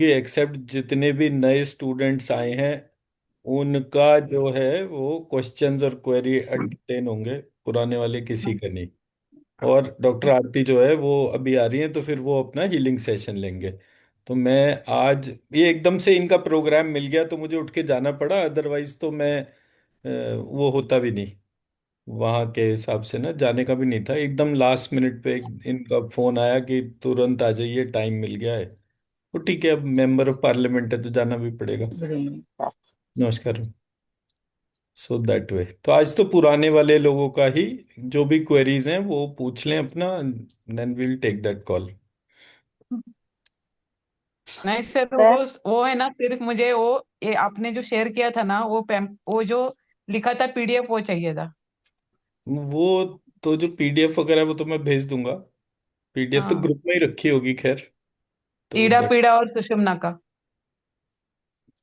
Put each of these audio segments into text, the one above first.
कि एक्सेप्ट जितने भी नए स्टूडेंट्स आए हैं उनका जो है वो क्वेश्चंस और क्वेरी एंटरटेन होंगे, पुराने वाले किसी का नहीं। और डॉक्टर आरती जो है वो अभी आ रही है, तो फिर वो अपना हीलिंग सेशन लेंगे। तो मैं आज ये एकदम से इनका प्रोग्राम मिल गया तो मुझे उठ के जाना पड़ा, अदरवाइज तो मैं वो होता भी नहीं। वहाँ के हिसाब से ना जाने का भी नहीं था, एकदम लास्ट मिनट पे इनका फोन आया कि तुरंत आ जाइए, टाइम मिल गया है। तो ठीक है, अब मेंबर ऑफ पार्लियामेंट है तो जाना भी पड़ेगा। नमस्कार। सो दैट वे तो आज तो पुराने वाले लोगों का ही जो भी क्वेरीज हैं वो पूछ लें अपना, then we'll take that call. नहीं सर, वो है ना, सिर्फ मुझे वो ये आपने जो शेयर किया था ना, वो जो लिखा था पीडीएफ, वो चाहिए था। वो तो जो पीडीएफ वगैरह वो तो मैं भेज दूंगा। पीडीएफ तो हाँ, ग्रुप में ही रखी होगी खैर। तो ईड़ा पीड़ा और सुषुम्ना का।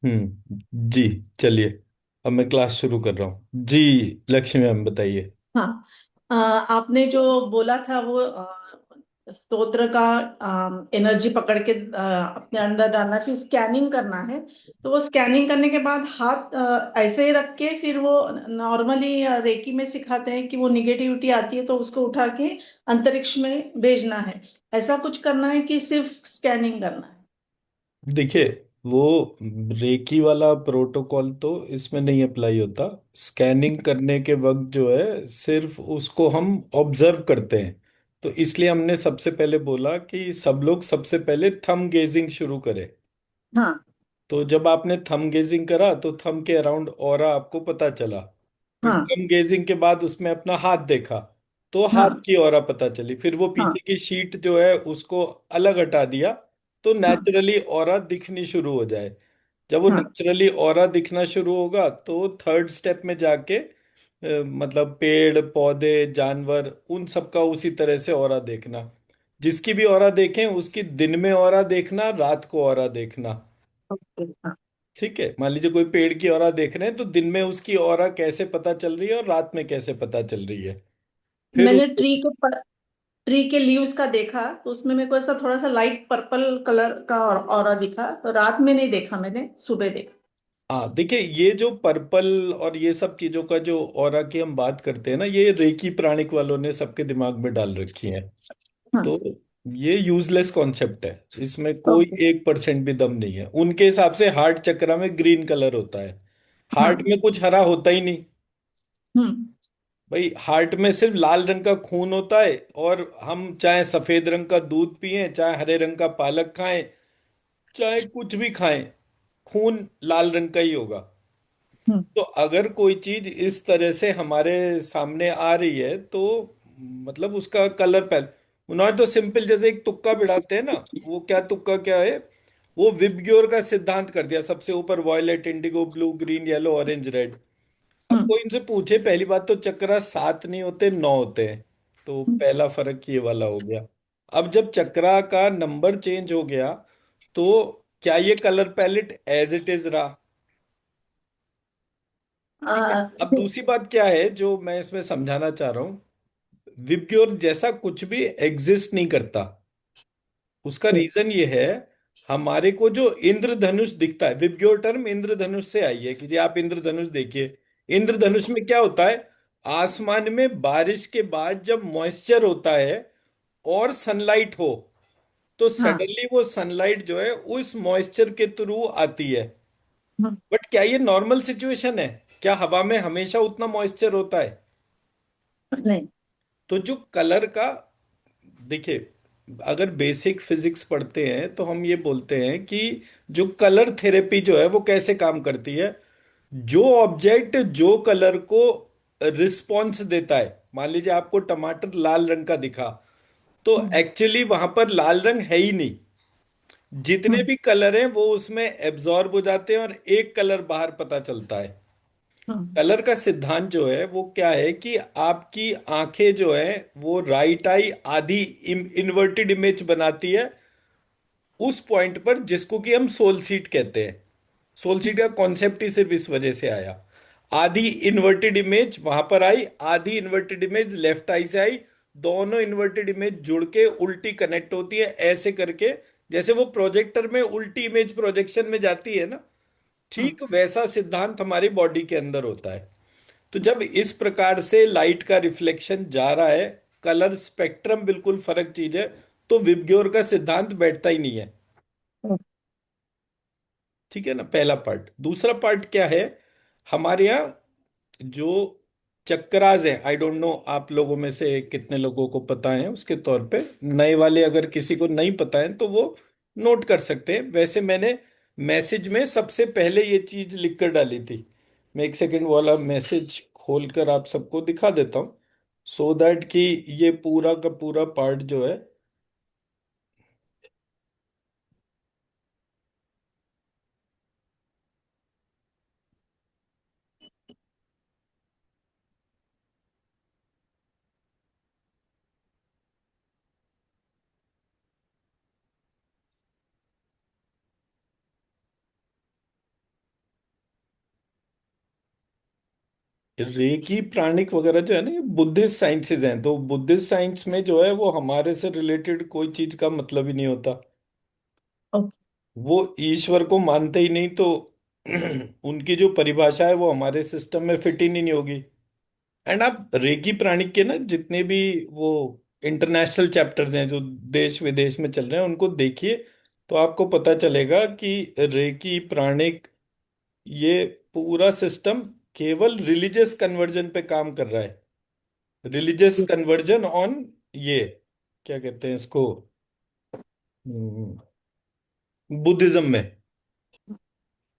जी। चलिए, अब मैं क्लास शुरू कर रहा हूँ जी। लक्ष्मी मैम बताइए। हाँ। आपने जो बोला था वो स्तोत्र का एनर्जी पकड़ के अपने अंदर डालना, फिर स्कैनिंग करना है। तो वो स्कैनिंग करने के बाद हाथ ऐसे ही रख के, फिर वो नॉर्मली रेकी में सिखाते हैं कि वो निगेटिविटी आती है तो उसको उठा के अंतरिक्ष में भेजना है। ऐसा कुछ करना है कि सिर्फ स्कैनिंग करना है? देखिए, वो रेकी वाला प्रोटोकॉल तो इसमें नहीं अप्लाई होता। स्कैनिंग करने के वक्त जो है सिर्फ उसको हम ऑब्जर्व करते हैं। तो इसलिए हमने सबसे पहले बोला कि सब लोग सबसे पहले थंब गेजिंग शुरू करें। हाँ। तो जब आपने थंब गेजिंग करा तो थंब के अराउंड ऑरा आपको पता चला। फिर हाँ। थंब गेजिंग के बाद उसमें अपना हाथ देखा तो हाथ हाँ। की ऑरा पता चली। फिर वो हाँ। पीछे की शीट जो है उसको अलग हटा दिया तो हाँ। नेचुरली ऑरा दिखनी शुरू हो जाए। जब वो हाँ। नेचुरली ऑरा दिखना शुरू होगा तो थर्ड स्टेप में जाके मतलब पेड़ पौधे जानवर उन सबका उसी तरह से ऑरा देखना। जिसकी भी ऑरा देखें उसकी दिन में ऑरा देखना, रात को ऑरा देखना। ओके। हाँ। ठीक है, मान लीजिए कोई पेड़ की ऑरा देख रहे हैं तो दिन में उसकी ऑरा कैसे पता चल रही है और रात में कैसे पता चल रही है। फिर मैंने उसको ट्री के लीव्स का देखा, तो उसमें मेरे को ऐसा थोड़ा सा लाइट पर्पल कलर का ऑरा दिखा, तो रात में नहीं देखा, मैंने सुबह देखा। हाँ देखिए, ये जो पर्पल और ये सब चीजों का जो ऑरा की हम बात करते हैं ना, ये रेकी प्राणिक वालों ने सबके दिमाग में डाल रखी है। हाँ। तो ये यूजलेस कॉन्सेप्ट है, इसमें कोई ओके। 1% भी दम नहीं है। उनके हिसाब से हार्ट चक्र में ग्रीन कलर होता है, हार्ट हाँ। में कुछ हरा होता ही नहीं। हम्म। भाई हार्ट में सिर्फ लाल रंग का खून होता है, और हम चाहे सफेद रंग का दूध पिएं, चाहे हरे रंग का पालक खाएं, चाहे कुछ भी खाएं, खून लाल रंग का ही होगा। हम्म। तो अगर कोई चीज इस तरह से हमारे सामने आ रही है तो मतलब उसका कलर पहले, उन्होंने तो सिंपल जैसे एक तुक्का बिड़ाते हैं ना, वो क्या तुक्का क्या है, वो विबग्योर का सिद्धांत कर दिया सबसे ऊपर, violet indigo blue green yellow orange red. अब हम्म। कोई इनसे पूछे, पहली बात तो चक्रा 7 नहीं होते, 9 होते हैं। तो पहला फर्क ये वाला हो गया। अब जब चक्रा का नंबर चेंज हो गया तो क्या ये colour palette as it is रहा? ठीक है। अब नहीं। दूसरी बात क्या है जो मैं इसमें समझाना चाह रहा हूँ, विबग्योर जैसा कुछ भी एग्जिस्ट नहीं करता। उसका रीजन ये है, हमारे को जो इंद्रधनुष दिखता है, विबग्योर टर्म इंद्रधनुष से आई है कि जी आप इंद्रधनुष देखिए। इंद्रधनुष में क्या होता है, आसमान में बारिश के बाद जब मॉइस्चर होता है और सनलाइट हो तो हाँ। सडनली वो सनलाइट जो है उस मॉइस्चर के थ्रू आती है। हम्म। बट क्या ये नॉर्मल सिचुएशन है? क्या हवा में हमेशा उतना मॉइस्चर होता है? नहीं। तो जो कलर का, देखिए, अगर बेसिक फिजिक्स पढ़ते हैं तो हम ये बोलते हैं कि जो कलर थेरेपी जो है वो कैसे काम करती है। जो ऑब्जेक्ट जो कलर को रिस्पॉन्स देता है, मान लीजिए आपको टमाटर लाल रंग का दिखा, तो हम्म। एक्चुअली वहां पर लाल रंग है ही नहीं। जितने हम्म। भी कलर हैं वो उसमें एब्जॉर्ब हो जाते हैं और एक कलर बाहर पता चलता है। हम्म। कलर का सिद्धांत जो है वो क्या है कि आपकी आंखें जो है वो राइट आई आधी इन्वर्टेड इमेज बनाती है उस पॉइंट पर जिसको कि हम सोल सीट कहते हैं। सोल सीट का कॉन्सेप्ट ही सिर्फ इस वजह से आया। आधी इन्वर्टेड इमेज वहां पर आई, आधी इन्वर्टेड इमेज लेफ्ट आई से आई, दोनों इन्वर्टेड इमेज जुड़ के उल्टी कनेक्ट होती है, ऐसे करके जैसे वो प्रोजेक्टर में उल्टी इमेज प्रोजेक्शन में जाती है ना, हम्म, ठीक वैसा सिद्धांत हमारी बॉडी के अंदर होता है। तो जब इस प्रकार से लाइट का रिफ्लेक्शन जा रहा है, कलर स्पेक्ट्रम बिल्कुल फर्क चीज है, तो विबग्योर का सिद्धांत बैठता ही नहीं है। हम्म, ठीक है ना, पहला पार्ट। दूसरा पार्ट क्या है, हमारे यहाँ जो चक्रास है, आई डोंट नो आप लोगों में से कितने लोगों को पता है, उसके तौर पे नए वाले अगर किसी को नहीं पता है तो वो नोट कर सकते हैं। वैसे मैंने मैसेज में सबसे पहले ये चीज लिख कर डाली थी। मैं एक सेकंड वाला मैसेज खोल कर आप सबको दिखा देता हूँ, सो दैट कि ये पूरा का पूरा पार्ट जो है। रेकी प्राणिक वगैरह जो है ना, ये बुद्धिस्ट साइंसेज हैं, तो बुद्धिस्ट साइंस में जो है वो हमारे से रिलेटेड कोई चीज का मतलब ही नहीं होता। ओके। वो ईश्वर को मानते ही नहीं, तो उनकी जो परिभाषा है वो हमारे सिस्टम में फिट ही नहीं होगी। एंड आप रेकी प्राणिक के ना जितने भी वो इंटरनेशनल चैप्टर्स हैं जो देश विदेश में चल रहे हैं, उनको देखिए, तो आपको पता चलेगा कि रेकी प्राणिक, ये पूरा सिस्टम केवल रिलीजियस कन्वर्जन पे काम कर रहा है। रिलीजियस कन्वर्जन ऑन, ये क्या कहते हैं इसको, बुद्धिज्म में।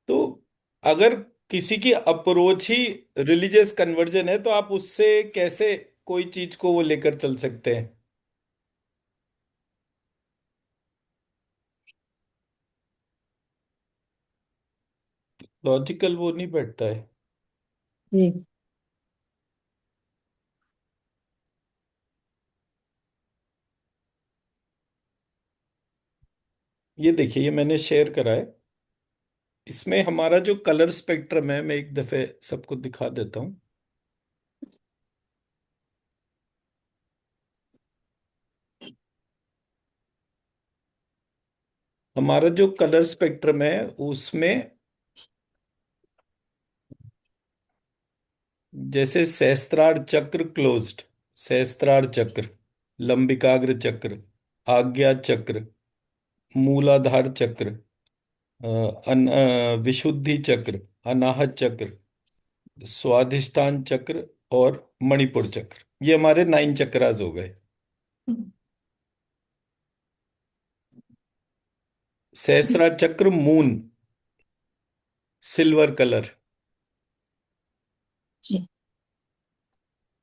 तो अगर किसी की अप्रोच ही रिलीजियस कन्वर्जन है, तो आप उससे कैसे कोई चीज को वो लेकर चल सकते हैं? लॉजिकल वो नहीं बैठता है। जी। ये देखिए, ये मैंने शेयर करा है। इसमें हमारा जो कलर स्पेक्ट्रम है, मैं एक दफे सबको दिखा देता हूँ। हमारा जो कलर स्पेक्ट्रम है उसमें, जैसे सहस्त्रार चक्र क्लोज्ड, सहस्त्रार चक्र, लंबिकाग्र चक्र, आज्ञा चक्र, मूलाधार चक्र, विशुद्धि चक्र, अनाहत चक्र, स्वाधिष्ठान चक्र और मणिपुर चक्र, ये हमारे 9 चक्रास हो गए। हम्म, सहस्त्रार चक्र मून, सिल्वर कलर। जी।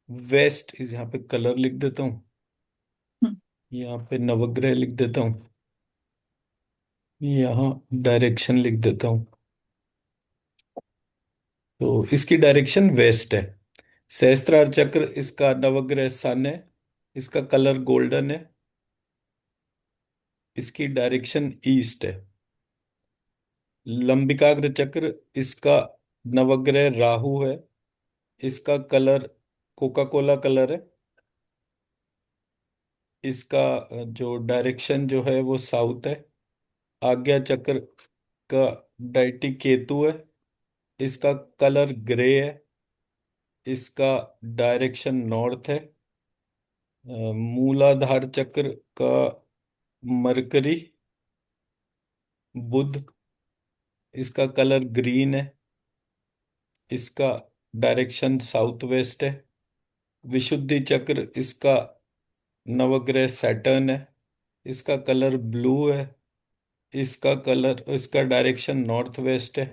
वेस्ट इस, यहाँ पे कलर लिख देता हूँ, हम्म, यहाँ पे नवग्रह लिख देता हूँ, यहाँ डायरेक्शन लिख देता हूँ। तो इसकी डायरेक्शन वेस्ट है। सहस्त्रार चक्र, इसका नवग्रह सन है, इसका कलर गोल्डन है, इसकी डायरेक्शन ईस्ट है। लंबिकाग्र चक्र, इसका नवग्रह राहु है, इसका कलर कोका कोला कलर है, इसका जो डायरेक्शन जो है वो साउथ है। आज्ञा चक्र का डायटी केतु है, इसका कलर ग्रे है, इसका डायरेक्शन नॉर्थ है। मूलाधार चक्र का मरकरी, बुध, इसका कलर ग्रीन है, इसका डायरेक्शन साउथ वेस्ट है। विशुद्धि चक्र, इसका नवग्रह सैटर्न है, इसका कलर ब्लू है, इसका डायरेक्शन नॉर्थ वेस्ट है।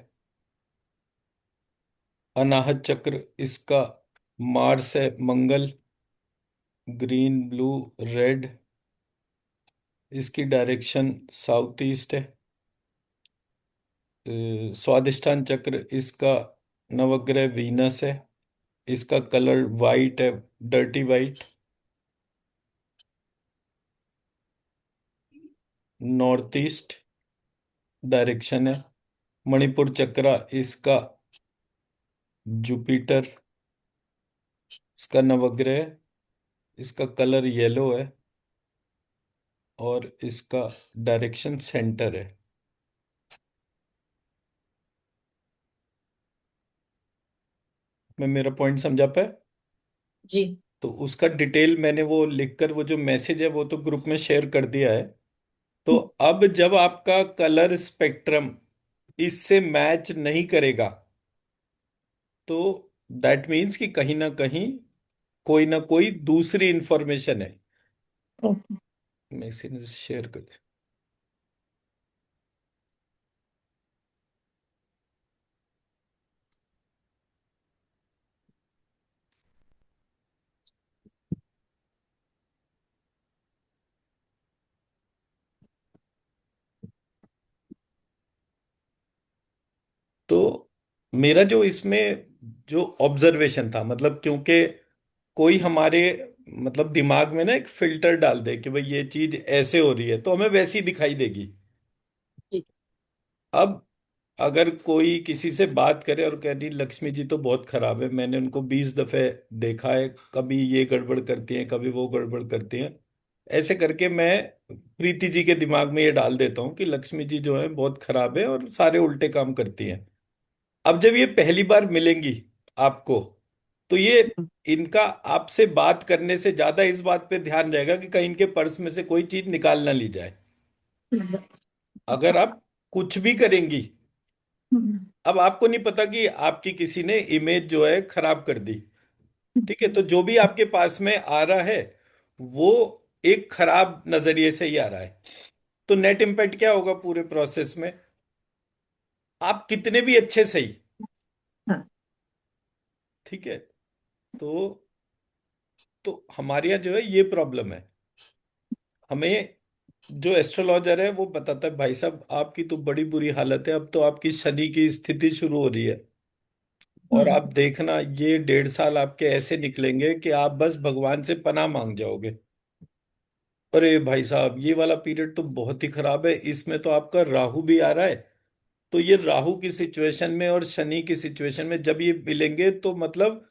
अनाहत चक्र, इसका मार्स है, मंगल, ग्रीन ब्लू रेड, इसकी डायरेक्शन साउथ ईस्ट है। स्वादिष्ठान चक्र, इसका नवग्रह वीनस है, इसका कलर वाइट है, dirty white, north east direction है। मणिपुर चक्रा, इसका जुपिटर, इसका नवग्रह, इसका कलर येलो है, और इसका डायरेक्शन सेंटर है। मैं मेरा पॉइंट समझा पाया? जी। तो उसका डिटेल मैंने वो लिखकर, वो जो मैसेज है वो तो ग्रुप में शेयर कर दिया है। तो अब जब आपका कलर स्पेक्ट्रम इससे मैच नहीं करेगा, तो दैट मीन्स कि कहीं ना कोई दूसरी इंफॉर्मेशन है। ओके। मैसेज शेयर कर। तो मेरा जो इसमें जो ऑब्जर्वेशन था, मतलब क्योंकि कोई हमारे मतलब दिमाग में ना एक फिल्टर डाल दे कि भाई ये चीज ऐसे हो रही है तो हमें वैसी दिखाई देगी। जी। अब अगर कोई किसी से बात करे और कह दी लक्ष्मी जी तो बहुत खराब है, मैंने उनको 20 दफे देखा है, कभी ये गड़बड़ करती हैं कभी वो गड़बड़ करती हैं, ऐसे करके मैं प्रीति जी के दिमाग में ये डाल देता हूँ कि लक्ष्मी जी जो है बहुत खराब है और सारे उल्टे काम करती हैं। अब जब ये पहली बार मिलेंगी आपको, तो ये इनका आपसे बात करने से ज्यादा इस बात पे ध्यान रहेगा कि कहीं इनके पर्स में से कोई चीज निकाल ना ली जाए। अगर आप कुछ भी करेंगी, अब आपको नहीं पता कि आपकी किसी ने इमेज जो है खराब कर दी, ठीक है, तो जो भी आपके पास में आ रहा है वो एक खराब नजरिए से ही आ रहा है। तो नेट इम्पैक्ट क्या होगा पूरे प्रोसेस में? आप कितने भी अच्छे सही, हाँ। ठीक है, तो हमारे यहाँ जो है ये प्रॉब्लम है। हमें जो एस्ट्रोलॉजर है वो बताता है भाई साहब आपकी तो बड़ी बुरी हालत है, अब तो आपकी शनि की स्थिति शुरू हो रही है, और आप देखना ये 1.5 साल आपके ऐसे निकलेंगे कि आप बस भगवान से पनाह मांग जाओगे। अरे भाई साहब ये वाला पीरियड तो बहुत ही खराब है, इसमें तो आपका राहु भी आ रहा है। तो ये राहु की सिचुएशन में और शनि की सिचुएशन में जब ये मिलेंगे तो मतलब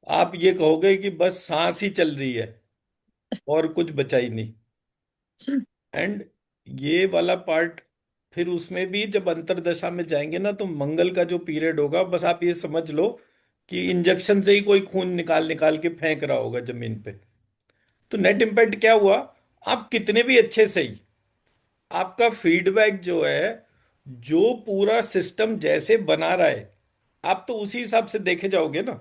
आप ये कहोगे कि बस सांस ही चल रही है और कुछ बचा ही नहीं। एंड ये वाला पार्ट, फिर उसमें भी जब अंतरदशा में जाएंगे ना तो मंगल का जो पीरियड होगा, बस आप ये समझ लो कि इंजेक्शन से ही कोई खून निकाल निकाल के फेंक रहा होगा जमीन पे। तो नेट इम्पैक्ट क्या हुआ? आप कितने भी अच्छे सही, आपका फीडबैक जो है, जो पूरा सिस्टम जैसे बना रहा है आप तो उसी हिसाब से देखे जाओगे ना।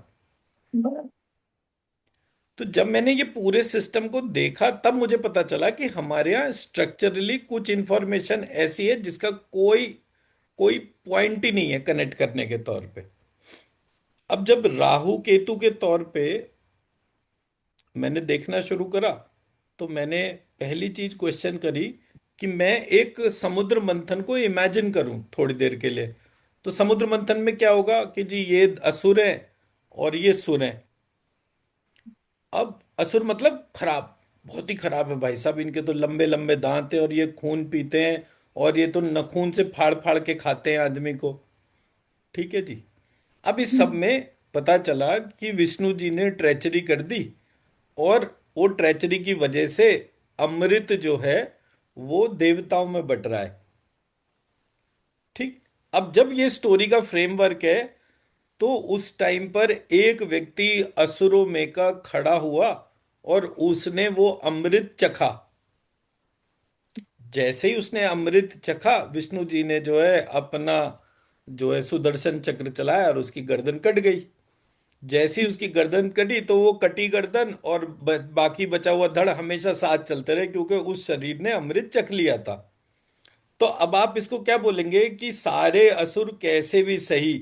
तो जब मैंने ये पूरे सिस्टम को देखा तब मुझे पता चला कि हमारे यहाँ स्ट्रक्चरली कुछ इंफॉर्मेशन ऐसी है जिसका कोई कोई पॉइंट ही नहीं है कनेक्ट करने के तौर पे। अब जब राहु केतु के तौर पे मैंने देखना शुरू करा, तो मैंने पहली चीज क्वेश्चन करी कि मैं एक समुद्र मंथन को इमेजिन करूं थोड़ी देर के लिए। तो समुद्र मंथन में क्या होगा कि जी ये असुर हैं और ये सुर हैं। अब असुर मतलब खराब, बहुत ही खराब है भाई साहब, इनके तो लंबे लंबे दांत हैं और ये खून पीते हैं और ये तो नखून से फाड़ फाड़ के खाते हैं आदमी को, ठीक है जी। अब इस सब में पता चला कि विष्णु जी ने ट्रेचरी कर दी, और वो ट्रेचरी की वजह से अमृत जो है वो देवताओं में बट रहा है, ठीक। अब जब ये स्टोरी का फ्रेमवर्क है, तो उस टाइम पर एक व्यक्ति असुरों में का खड़ा हुआ और उसने वो अमृत चखा। जैसे ही उसने अमृत चखा, विष्णु जी ने जो है अपना जो है सुदर्शन चक्र चलाया और उसकी गर्दन कट गई। जैसे ही उसकी गर्दन कटी तो वो कटी गर्दन और बाकी बचा हुआ धड़ हमेशा साथ चलते रहे, क्योंकि उस शरीर ने अमृत चख लिया था। तो अब आप इसको क्या बोलेंगे कि सारे असुर कैसे भी सही,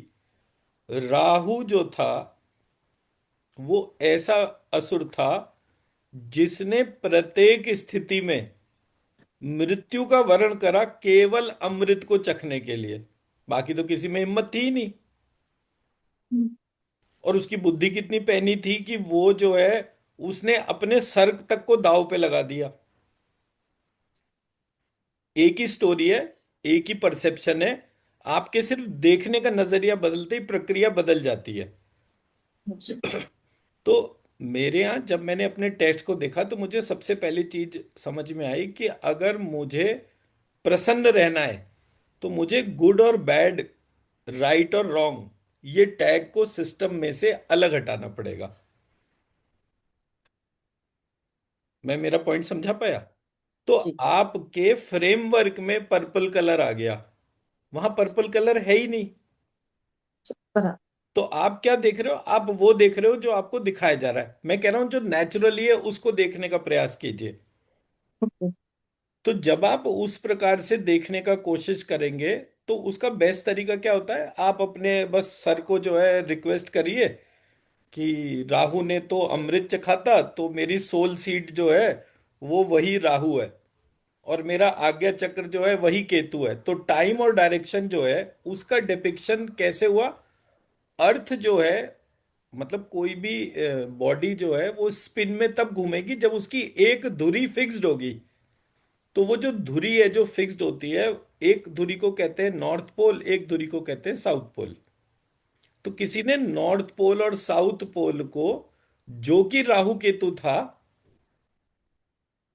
राहु जो था वो ऐसा असुर था जिसने प्रत्येक स्थिति में मृत्यु का वर्ण करा केवल अमृत को चखने के लिए। बाकी तो किसी में हिम्मत थी ही नहीं। और उसकी बुद्धि कितनी पैनी थी कि वो जो है उसने अपने सर तक को दांव पे लगा दिया। एक ही स्टोरी है, एक ही परसेप्शन है, आपके सिर्फ देखने का नजरिया बदलते ही प्रक्रिया बदल जाती है। तो मेरे यहाँ जब मैंने अपने टेस्ट को देखा तो मुझे सबसे पहली चीज समझ में आई कि अगर मुझे प्रसन्न रहना है तो मुझे गुड और बैड, राइट और रॉन्ग, ये टैग को सिस्टम में से अलग हटाना पड़ेगा। मैं मेरा पॉइंट समझा पाया? तो जी। आपके फ्रेमवर्क में पर्पल कलर आ गया, वहां पर्पल कलर है ही नहीं। बराबर। तो आप क्या देख रहे हो? आप वो देख रहे हो जो आपको दिखाया जा रहा है। मैं कह रहा हूं जो नेचुरली है उसको देखने का प्रयास कीजिए। ओके। तो जब आप उस प्रकार से देखने का कोशिश करेंगे तो उसका बेस्ट तरीका क्या होता है, आप अपने बस सर को जो है रिक्वेस्ट करिए कि राहु ने तो अमृत चखा था, तो मेरी सोल सीड जो है वो वही राहु है, और मेरा आज्ञा चक्र जो है वही केतु है। तो टाइम और डायरेक्शन जो है उसका डिपिक्शन कैसे हुआ? अर्थ जो है, मतलब कोई भी बॉडी जो है वो स्पिन में तब घूमेगी जब उसकी एक धुरी फिक्स्ड होगी। तो वो जो धुरी है जो फिक्स्ड होती है, एक धुरी को कहते हैं नॉर्थ पोल, एक धुरी को कहते हैं साउथ पोल। तो किसी ने नॉर्थ पोल और साउथ पोल को, जो कि राहु केतु था,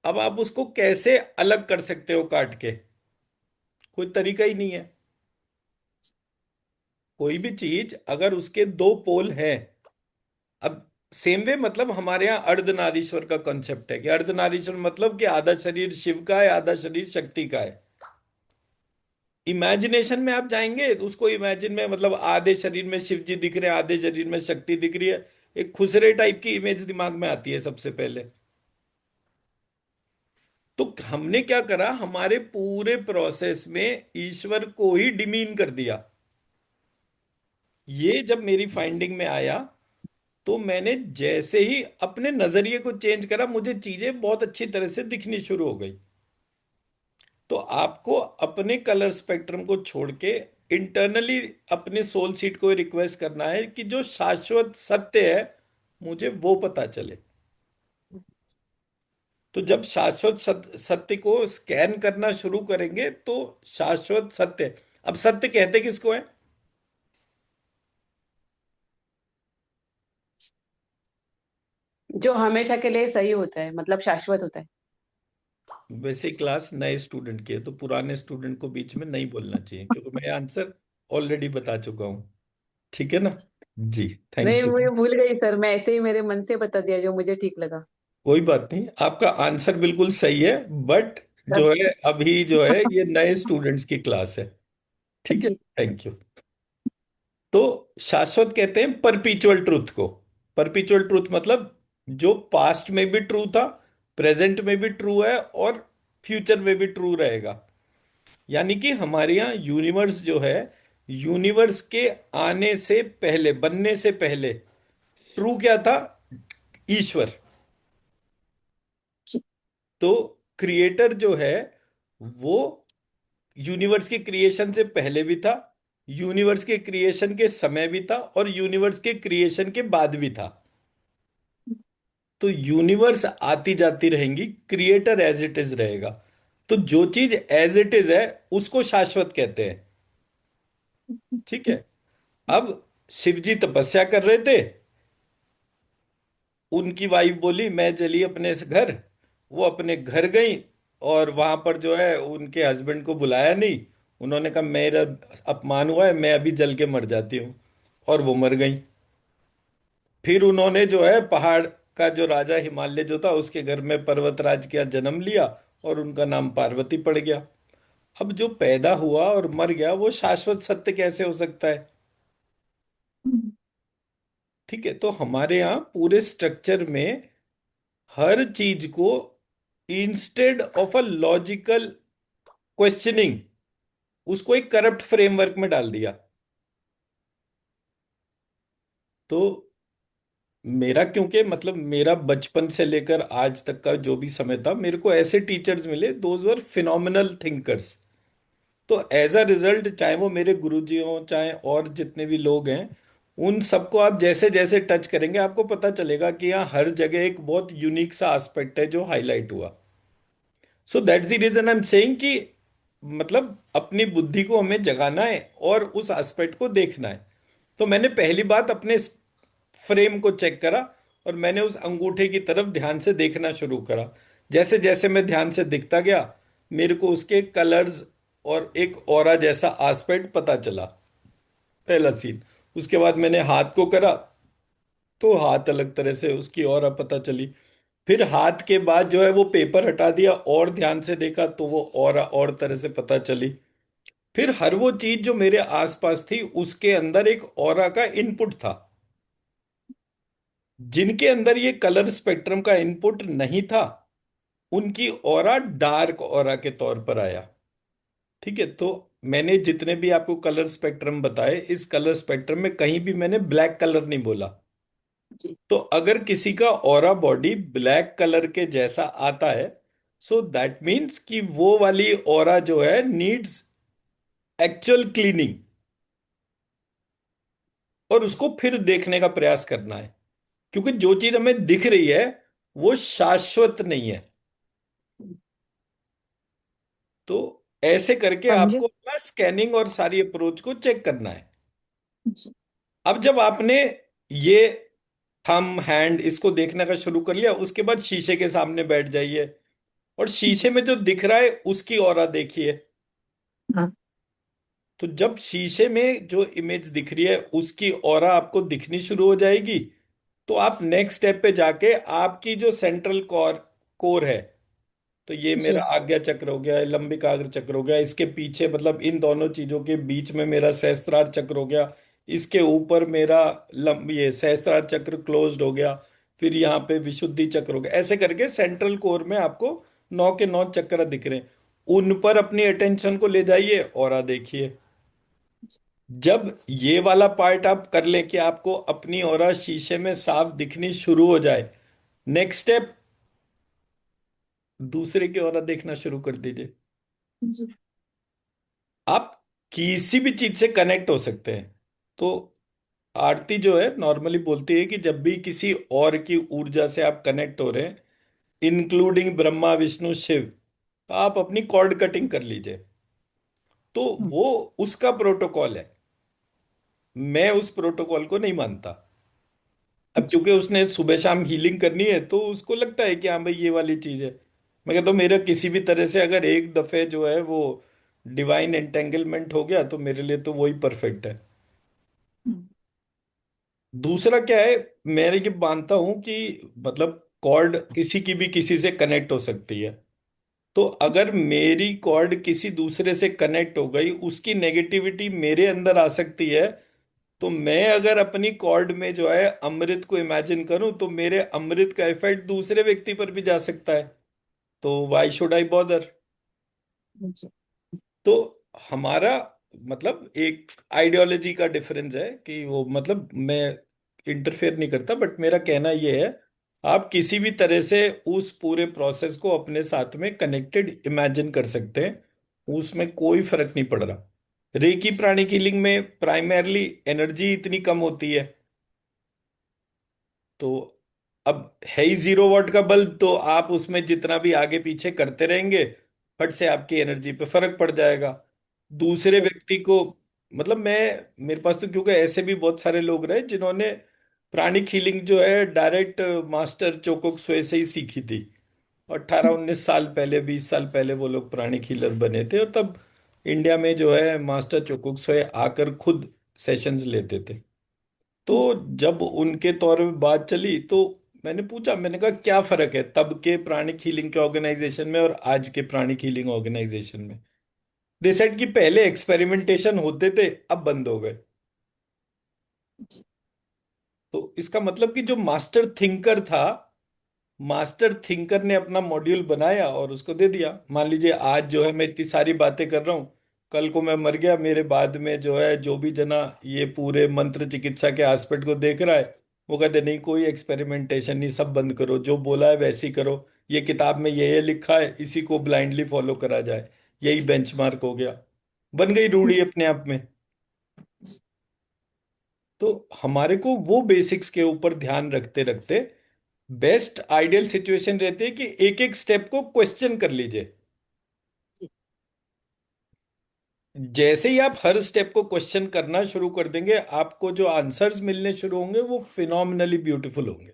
अब आप उसको कैसे अलग कर सकते हो काट के? कोई तरीका ही नहीं है। कोई भी चीज अगर उसके दो पोल हैं, अब सेम वे मतलब हमारे यहाँ अर्धनारीश्वर का कॉन्सेप्ट है कि अर्धनारीश्वर मतलब कि आधा शरीर शिव का है, आधा शरीर शक्ति का है। इमेजिनेशन में आप जाएंगे तो उसको इमेजिन में मतलब आधे शरीर में शिव जी दिख रहे हैं, आधे शरीर में शक्ति दिख रही है। एक खुसरे टाइप की इमेज दिमाग में आती है सबसे पहले। तो हमने क्या करा, हमारे पूरे प्रोसेस में ईश्वर को ही डिमीन कर दिया। ये जब मेरी फाइंडिंग में आया तो मैंने जैसे ही अपने नजरिए को चेंज करा, मुझे चीजें बहुत अच्छी तरह से दिखनी शुरू हो गई। तो आपको अपने कलर स्पेक्ट्रम को छोड़ के इंटरनली अपने सोल सीट को रिक्वेस्ट करना है कि जो शाश्वत सत्य है मुझे वो पता चले। तो जब शाश्वत सत्य को स्कैन करना शुरू करेंगे तो शाश्वत सत्य, अब सत्य कहते किसको है? जो हमेशा के लिए सही होता है, मतलब शाश्वत होता है। वैसे क्लास नए स्टूडेंट की है तो पुराने स्टूडेंट को बीच में नहीं बोलना चाहिए, क्योंकि मैं आंसर ऑलरेडी बता चुका हूं। ठीक है ना? जी, नहीं, थैंक यू। मुझे भूल गई सर, मैं ऐसे ही मेरे मन से बता दिया जो मुझे ठीक लगा। कोई बात नहीं, आपका आंसर बिल्कुल सही है, बट जो है अभी जो है ये नए स्टूडेंट्स की क्लास है। ठीक है, जी। Thank you. तो शाश्वत कहते हैं परपीचुअल ट्रूथ को। परपीचुअल ट्रूथ मतलब जो पास्ट में भी ट्रू था, प्रेजेंट में भी ट्रू है और फ्यूचर में भी ट्रू रहेगा। यानी कि हमारे यहाँ यूनिवर्स जो है, यूनिवर्स के आने से पहले, बनने से पहले ट्रू क्या था? ईश्वर। जी। तो क्रिएटर जो है वो यूनिवर्स के क्रिएशन से पहले भी था, यूनिवर्स के क्रिएशन के समय भी था और यूनिवर्स के क्रिएशन के बाद भी था। तो यूनिवर्स आती जाती रहेंगी, क्रिएटर एज इट इज रहेगा। तो जो चीज एज इट इज है उसको शाश्वत कहते हैं। ठीक है। अब शिव जी तपस्या कर रहे थे, उनकी वाइफ बोली मैं चली अपने इस घर। वो अपने घर गई और वहां पर जो है उनके हस्बैंड को बुलाया नहीं। उन्होंने कहा मेरा अपमान हुआ है, मैं अभी जल के मर जाती हूँ। और वो मर गई। फिर उन्होंने जो है पहाड़ का जो राजा हिमालय जो था उसके घर में पर्वतराज का जन्म लिया और उनका नाम पार्वती पड़ गया। अब जो पैदा हुआ और मर गया वो शाश्वत सत्य कैसे हो सकता है? ठीक है। तो हमारे यहाँ पूरे स्ट्रक्चर में हर चीज को instead of a logical questioning, उसको एक करप्ट फ्रेमवर्क में डाल दिया। तो मेरा, क्योंकि मतलब मेरा बचपन से लेकर आज तक का जो भी समय था, मेरे को ऐसे टीचर्स मिले दोज वर फिनोमिनल थिंकर्स। तो एज अ रिजल्ट, चाहे वो मेरे गुरुजी हों चाहे और जितने भी लोग हैं, उन सबको आप जैसे जैसे टच करेंगे आपको पता चलेगा कि यहाँ हर जगह एक बहुत यूनिक सा एस्पेक्ट है जो हाईलाइट हुआ। So that's the reason I am saying कि मतलब अपनी बुद्धि को हमें जगाना है और उस एस्पेक्ट को देखना है। तो मैंने पहली बात अपने फ्रेम को चेक करा और मैंने उस अंगूठे की तरफ ध्यान से देखना शुरू करा। जैसे जैसे मैं ध्यान से दिखता गया, मेरे को उसके कलर्स और एक ऑरा जैसा आस्पेक्ट पता चला। पहला सीन। उसके बाद मैंने हाथ को करा, तो हाथ अलग तरह से उसकी ऑरा पता चली। फिर हाथ के बाद जो है वो पेपर हटा दिया और ध्यान से देखा, तो वो और तरह से पता चली। फिर हर वो चीज जो मेरे आसपास थी उसके अंदर एक ऑरा का इनपुट था। जिनके अंदर ये कलर स्पेक्ट्रम का इनपुट नहीं था, उनकी ऑरा डार्क ऑरा के तौर पर आया। ठीक है, तो मैंने जितने भी आपको कलर स्पेक्ट्रम बताए, इस कलर स्पेक्ट्रम में कहीं भी मैंने ब्लैक कलर नहीं बोला। जी। तो अगर किसी का ऑरा बॉडी ब्लैक कलर के जैसा आता है, सो दैट मीन्स कि वो वाली ऑरा जो है नीड्स एक्चुअल क्लीनिंग, और उसको फिर देखने का प्रयास करना है। क्योंकि जो चीज हमें दिख रही है वो शाश्वत नहीं है। तो ऐसे करके समझे। आपको अपना स्कैनिंग और सारी अप्रोच को चेक करना है। जी। अब जब आपने ये थंब हैंड इसको देखने का शुरू कर लिया, उसके बाद शीशे के सामने बैठ जाइए और शीशे में जो दिख रहा है उसकी ऑरा देखिए। हाँ। तो जब शीशे में जो इमेज दिख रही है उसकी ऑरा आपको दिखनी शुरू हो जाएगी, तो आप नेक्स्ट स्टेप पे जाके आपकी जो सेंट्रल कोर कोर है, तो ये मेरा जी। आज्ञा चक्र हो गया, लंबिकाग्र चक्र हो गया, इसके पीछे मतलब इन दोनों चीजों के बीच में मेरा सहस्त्रार चक्र हो गया, इसके ऊपर मेरा ये सहस्त्रार चक्र क्लोज्ड हो गया, फिर यहाँ पे विशुद्धि चक्र हो गया। ऐसे करके सेंट्रल कोर में आपको 9 के 9 चक्र दिख रहे हैं। उन पर अपनी अटेंशन को ले जाइए और देखिए। जब ये वाला पार्ट आप कर लें कि आपको अपनी ऑरा शीशे में साफ दिखनी शुरू हो जाए, नेक्स्ट स्टेप दूसरे की ऑरा देखना शुरू कर दीजिए। जी। आप किसी भी चीज से कनेक्ट हो सकते हैं। तो आरती जो है नॉर्मली बोलती है कि जब भी किसी और की ऊर्जा से आप कनेक्ट हो रहे हैं, इंक्लूडिंग ब्रह्मा विष्णु शिव, तो आप अपनी कॉर्ड कटिंग कर लीजिए। तो वो उसका प्रोटोकॉल है, मैं उस प्रोटोकॉल को नहीं मानता। अब क्योंकि उसने सुबह शाम हीलिंग करनी है, तो उसको लगता है कि हाँ भाई ये वाली चीज है। मैं कहता हूँ मेरा किसी भी तरह से अगर एक दफे जो है वो डिवाइन एंटेंगलमेंट हो गया, तो मेरे लिए तो वही परफेक्ट है। दूसरा क्या है, मैं ये मानता हूं कि मतलब कॉर्ड किसी की भी किसी से कनेक्ट हो सकती है। तो अगर मेरी कॉर्ड किसी दूसरे से कनेक्ट हो गई, उसकी नेगेटिविटी मेरे अंदर आ सकती है। तो मैं अगर अपनी कॉर्ड में जो है अमृत को इमेजिन करूं, तो मेरे अमृत का इफेक्ट दूसरे व्यक्ति पर भी जा सकता है। तो वाई शुड आई बॉदर। जी। तो हमारा मतलब एक आइडियोलॉजी का डिफरेंस है कि वो मतलब मैं इंटरफेयर नहीं करता, बट मेरा कहना ये है, आप किसी भी तरह से उस पूरे प्रोसेस को अपने साथ में कनेक्टेड इमेजिन कर सकते हैं, उसमें कोई फर्क नहीं पड़ रहा। रेकी प्राणिक हीलिंग में प्राइमरली एनर्जी इतनी कम होती है, तो अब है ही 0 वॉट का बल्ब, तो आप उसमें जितना भी आगे पीछे करते रहेंगे, फट से आपकी एनर्जी पे फर्क पड़ जाएगा। दूसरे व्यक्ति को मतलब मैं मेरे पास तो क्योंकि ऐसे भी बहुत सारे लोग रहे जिन्होंने प्राणिक हीलिंग जो है डायरेक्ट मास्टर चोकोक सोए से ही सीखी थी। 18-19 साल पहले, 20 साल पहले वो लोग प्राणिक हीलर बने थे, और तब इंडिया में जो है मास्टर चोकोक सोए आकर खुद सेशंस लेते थे। तो जब उनके तौर में बात चली, तो मैंने पूछा, मैंने कहा क्या फर्क है तब के प्राणिक हीलिंग के ऑर्गेनाइजेशन में और आज के प्राणिक हीलिंग ऑर्गेनाइजेशन में। दे सेड कि पहले एक्सपेरिमेंटेशन होते थे, अब बंद हो गए। तो इसका मतलब कि जो मास्टर थिंकर था, मास्टर थिंकर ने अपना मॉड्यूल बनाया और उसको दे दिया। मान लीजिए आज जो है मैं इतनी सारी बातें कर रहा हूँ, कल को मैं मर गया, मेरे बाद में जो है जो भी जना ये पूरे मंत्र चिकित्सा के एस्पेक्ट को देख रहा है, वो कहते नहीं कोई एक्सपेरिमेंटेशन नहीं, सब बंद करो, जो बोला है वैसे ही करो, ये किताब में ये लिखा है, इसी को ब्लाइंडली फॉलो करा जाए, यही बेंचमार्क हो गया। बन गई रूढ़ी अपने आप में। तो हमारे को वो बेसिक्स के ऊपर ध्यान रखते रखते बेस्ट आइडियल सिचुएशन रहती है कि एक एक स्टेप को क्वेश्चन कर लीजिए। जैसे ही आप हर स्टेप को क्वेश्चन करना शुरू कर देंगे, आपको जो आंसर्स मिलने शुरू होंगे वो फिनोमिनली ब्यूटीफुल होंगे।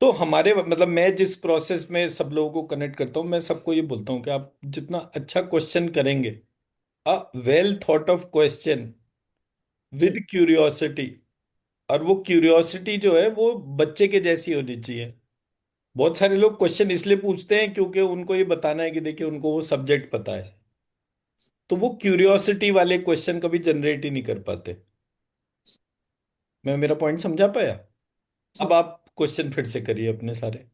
तो हमारे मतलब मैं जिस प्रोसेस में सब लोगों को कनेक्ट करता हूँ, मैं सबको ये बोलता हूँ कि आप जितना अच्छा क्वेश्चन करेंगे, a well thought of question with जी। क्यूरियोसिटी, और वो क्यूरियोसिटी जो है वो बच्चे के जैसी होनी चाहिए। बहुत सारे लोग क्वेश्चन इसलिए पूछते हैं क्योंकि उनको ये बताना है कि देखिए उनको वो सब्जेक्ट पता है, तो वो क्यूरियोसिटी वाले क्वेश्चन कभी जनरेट ही नहीं कर पाते। मैं मेरा पॉइंट समझा पाया? अब आप क्वेश्चन फिर से करिए अपने सारे।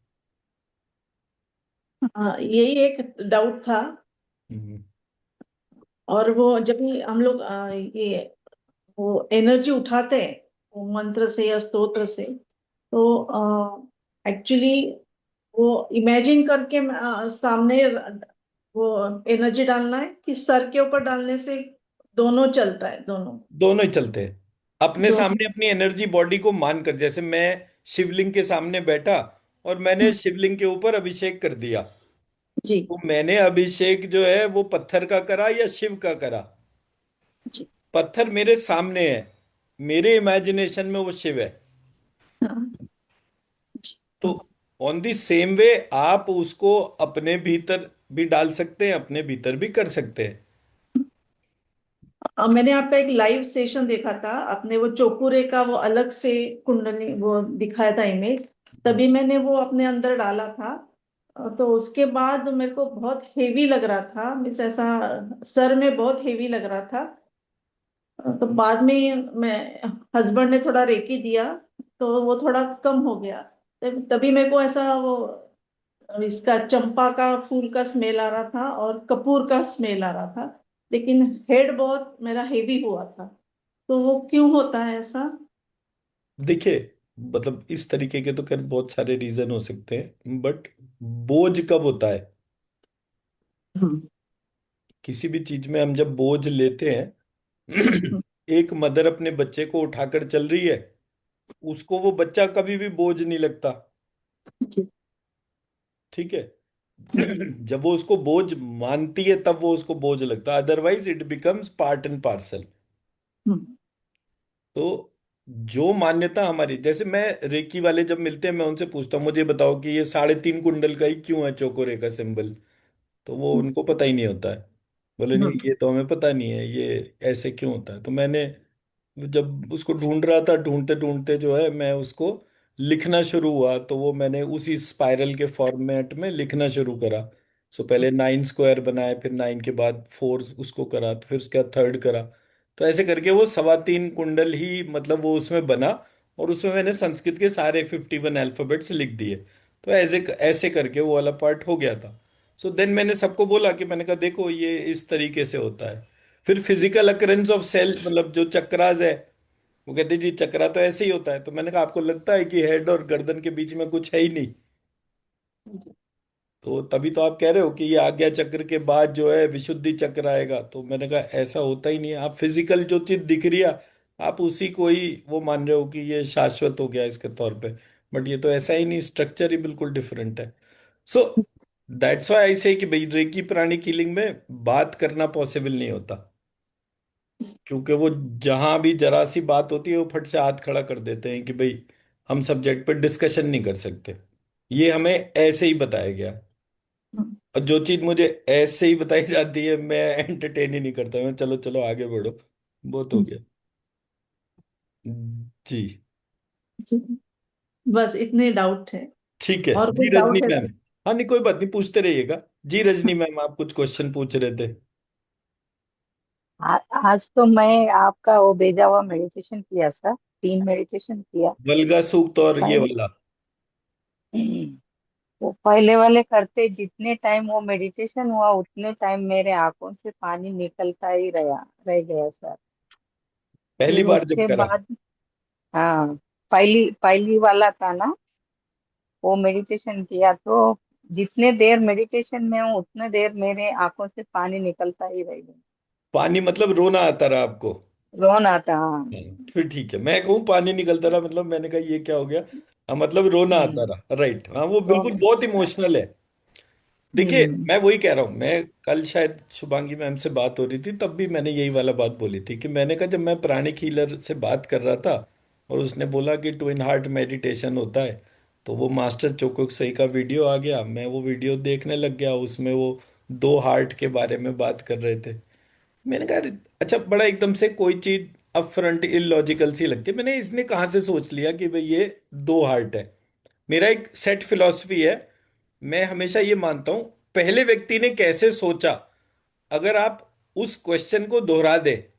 हाँ, यही एक डाउट था। हम्म। और वो जब भी हम लोग ये वो एनर्जी उठाते हैं वो मंत्र से या स्तोत्र से, तो एक्चुअली वो इमेजिन करके सामने वो एनर्जी डालना है कि सर के ऊपर डालने से दोनों चलता है, दोनों। दोनों ही चलते हैं। अपने दोनों। सामने अपनी एनर्जी बॉडी को मानकर, जैसे मैं शिवलिंग के सामने बैठा और मैंने हम्म, शिवलिंग के ऊपर अभिषेक कर दिया, जी। तो मैंने अभिषेक जो है वो पत्थर का करा या शिव का करा? जी। पत्थर मेरे सामने है, मेरे इमेजिनेशन में वो शिव है। हाँ, जी। तो ऑन दी सेम वे आप उसको अपने भीतर भी डाल सकते हैं, अपने भीतर भी कर सकते हैं। मैंने आपका एक लाइव सेशन देखा था, आपने वो चोकुरे का वो अलग से कुंडली वो दिखाया था इमेज, तभी मैंने वो अपने अंदर डाला था। तो उसके बाद मेरे को बहुत हेवी लग रहा था, मीन्स ऐसा सर में बहुत हेवी लग रहा था। तो बाद में मैं हस्बैंड ने थोड़ा रेकी दिया, तो वो थोड़ा कम हो गया। तभी मेरे को ऐसा वो इसका चंपा का फूल का स्मेल आ रहा था और कपूर का स्मेल आ रहा था, लेकिन हेड बहुत मेरा हेवी हुआ था। तो वो क्यों होता है ऐसा? देखिए, मतलब इस तरीके के तो खैर बहुत सारे रीजन हो सकते हैं, बट बोझ कब होता है? हम्म। किसी भी चीज में हम जब बोझ लेते हैं, हम्म, एक मदर अपने बच्चे को उठाकर चल रही है, उसको वो बच्चा कभी भी बोझ नहीं लगता। जी। ठीक है। हम्म। जब वो उसको बोझ मानती है तब वो उसको बोझ लगता है, otherwise it becomes part and parcel. Hmm, तो जो मान्यता हमारी, जैसे मैं रेकी वाले जब मिलते हैं मैं उनसे पूछता हूँ मुझे बताओ कि ये 3.5 कुंडल का ही क्यों है चौकोरे का सिंबल, तो वो उनको पता ही नहीं होता है। बोले नहीं हम्म, ये तो हमें पता नहीं है, ये ऐसे क्यों होता है। तो मैंने जब उसको ढूंढ रहा था, ढूंढते ढूंढते जो है मैं उसको लिखना शुरू हुआ, तो वो मैंने उसी स्पाइरल के फॉर्मेट में लिखना शुरू करा। सो पहले 9 स्क्वायर बनाए, फिर 9 के बाद 4 उसको करा, तो फिर उसके बाद थर्ड करा। तो ऐसे करके वो 3.25 कुंडल ही मतलब वो उसमें बना, और उसमें मैंने संस्कृत के सारे 51 अल्फाबेट्स लिख दिए। तो ऐसे ऐसे करके वो वाला पार्ट हो गया था। सो देन मैंने सबको बोला कि मैंने कहा देखो ये इस तरीके से होता है। फिर फिजिकल अकरेंस ऑफ सेल मतलब जो चक्रास है, वो कहते जी चक्रा तो ऐसे ही होता है। तो मैंने कहा आपको लगता है कि हेड और गर्दन के बीच में कुछ है ही नहीं? तो तभी तो आप कह रहे हो कि ये आज्ञा चक्र के बाद जो है विशुद्धि चक्र आएगा। तो मैंने कहा ऐसा होता ही नहीं है। आप फिजिकल जो चीज दिख रही है, आप उसी को ही वो मान रहे हो कि ये शाश्वत हो गया इसके तौर पे, बट ये तो ऐसा ही नहीं, स्ट्रक्चर ही बिल्कुल डिफरेंट है। सो दैट्स व्हाई आई से कि भाई रेकी प्राणी कीलिंग में बात करना पॉसिबल नहीं होता, क्योंकि वो जहां भी जरा सी बात होती है वो फट से हाथ खड़ा कर देते हैं कि भाई हम सब्जेक्ट पर डिस्कशन नहीं कर सकते। ये हमें ऐसे ही बताया गया, हम्म, और जो चीज मुझे ऐसे ही बताई जाती है मैं एंटरटेन ही नहीं करता, मैं चलो चलो आगे बढ़ो, बहुत हो हम्म, गया। जी। जी। बस इतने डाउट है। ठीक है और जी कुछ रजनी डाउट है मैम। तो? हाँ नहीं कोई बात नहीं, पूछते रहिएगा। जी रजनी मैम, आप कुछ क्वेश्चन पूछ रहे थे। आ, आज तो मैं आपका वो भेजा हुआ मेडिटेशन किया सर, 3 मेडिटेशन किया। वल्गा सूक्त और ये पहले वाला? वो पहले वाले करते जितने टाइम वो मेडिटेशन हुआ उतने टाइम मेरे आंखों से पानी निकलता ही रह गया सर। पहली फिर बार जब उसके करा? बाद, हाँ, पहली पहली वाला था ना, वो मेडिटेशन किया तो जितने देर मेडिटेशन में हूँ उतने देर मेरे आंखों से पानी निकलता ही रह गया। पानी मतलब रोना आता रहा आपको? रोना आता, हाँ। हाँ, फिर ठीक है। मैं कहूँ पानी निकलता रहा मतलब मैंने कहा ये क्या हो गया। हाँ मतलब रोना आता हम्म, रहा, राइट। हाँ वो बिल्कुल रोना बहुत आता। इमोशनल है। देखिए हम्म। मैं वही कह रहा हूँ, मैं कल शायद शुभांगी मैम से बात हो रही थी तब भी मैंने यही वाला बात बोली थी कि मैंने कहा जब मैं प्राणिक हीलर से बात कर रहा था और उसने बोला कि ट्विन हार्ट मेडिटेशन होता है, तो वो मास्टर चोकसई का वीडियो आ गया, मैं वो वीडियो देखने लग गया। उसमें वो दो हार्ट के बारे में बात कर रहे थे। मैंने कहा, "अरे, अच्छा, बड़ा एकदम से कोई चीज अपफ्रंट इलॉजिकल सी लगती है। मैंने इसने कहाँ से सोच लिया कि भाई ये दो हार्ट है?" मेरा एक सेट फिलॉसफी है, मैं हमेशा ये मानता हूं, पहले व्यक्ति ने कैसे सोचा, अगर आप उस क्वेश्चन को दोहरा दे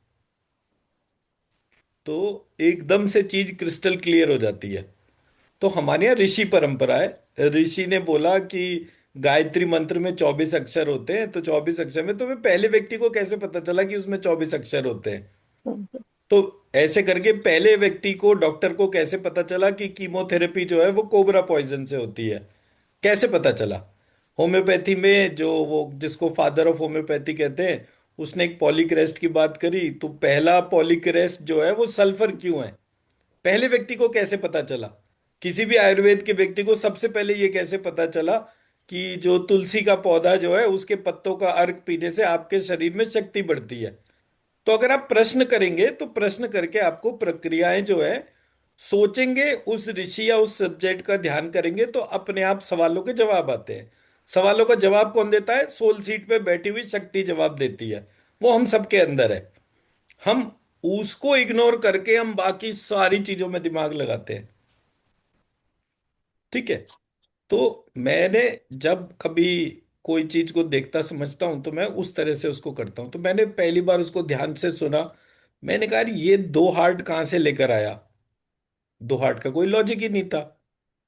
तो एकदम से चीज क्रिस्टल क्लियर हो जाती है। तो हमारे यहाँ ऋषि परंपरा है। ऋषि ने बोला कि गायत्री मंत्र में 24 अक्षर होते हैं, तो 24 अक्षर में तुम्हें पहले व्यक्ति को कैसे पता चला कि उसमें 24 अक्षर होते हैं? तो ऐसे करके पहले व्यक्ति को, डॉक्टर को कैसे पता चला कि कीमोथेरेपी जो है वो कोबरा पॉइजन से होती है? कैसे पता चला? होम्योपैथी में जो वो जिसको फादर ऑफ होम्योपैथी कहते हैं, उसने एक पॉलीक्रेस्ट की बात करी, तो पहला पॉलीक्रेस्ट जो है वो सल्फर क्यों है, पहले व्यक्ति को कैसे पता चला? किसी भी आयुर्वेद के व्यक्ति को सबसे पहले ये कैसे पता चला कि जो तुलसी का पौधा जो है उसके पत्तों का अर्क पीने से आपके शरीर में शक्ति बढ़ती है? तो अगर आप प्रश्न करेंगे तो प्रश्न करके आपको प्रक्रियाएं जो है सोचेंगे, उस ऋषि या उस सब्जेक्ट का ध्यान करेंगे, तो अपने आप सवालों के जवाब आते हैं। सवालों का जवाब कौन देता है? सोल सीट पे बैठी हुई शक्ति जवाब देती है। वो हम सबके अंदर है। हम उसको इग्नोर करके हम बाकी सारी चीजों में दिमाग लगाते हैं। ठीक है। तो मैंने जब कभी कोई चीज को देखता समझता हूं तो मैं उस तरह से उसको करता हूं। तो मैंने पहली बार उसको ध्यान से सुना। मैंने कहा, "अरे, ये दो हार्ट कहाँ से लेकर आया? दो हार्ट का कोई लॉजिक ही नहीं था।"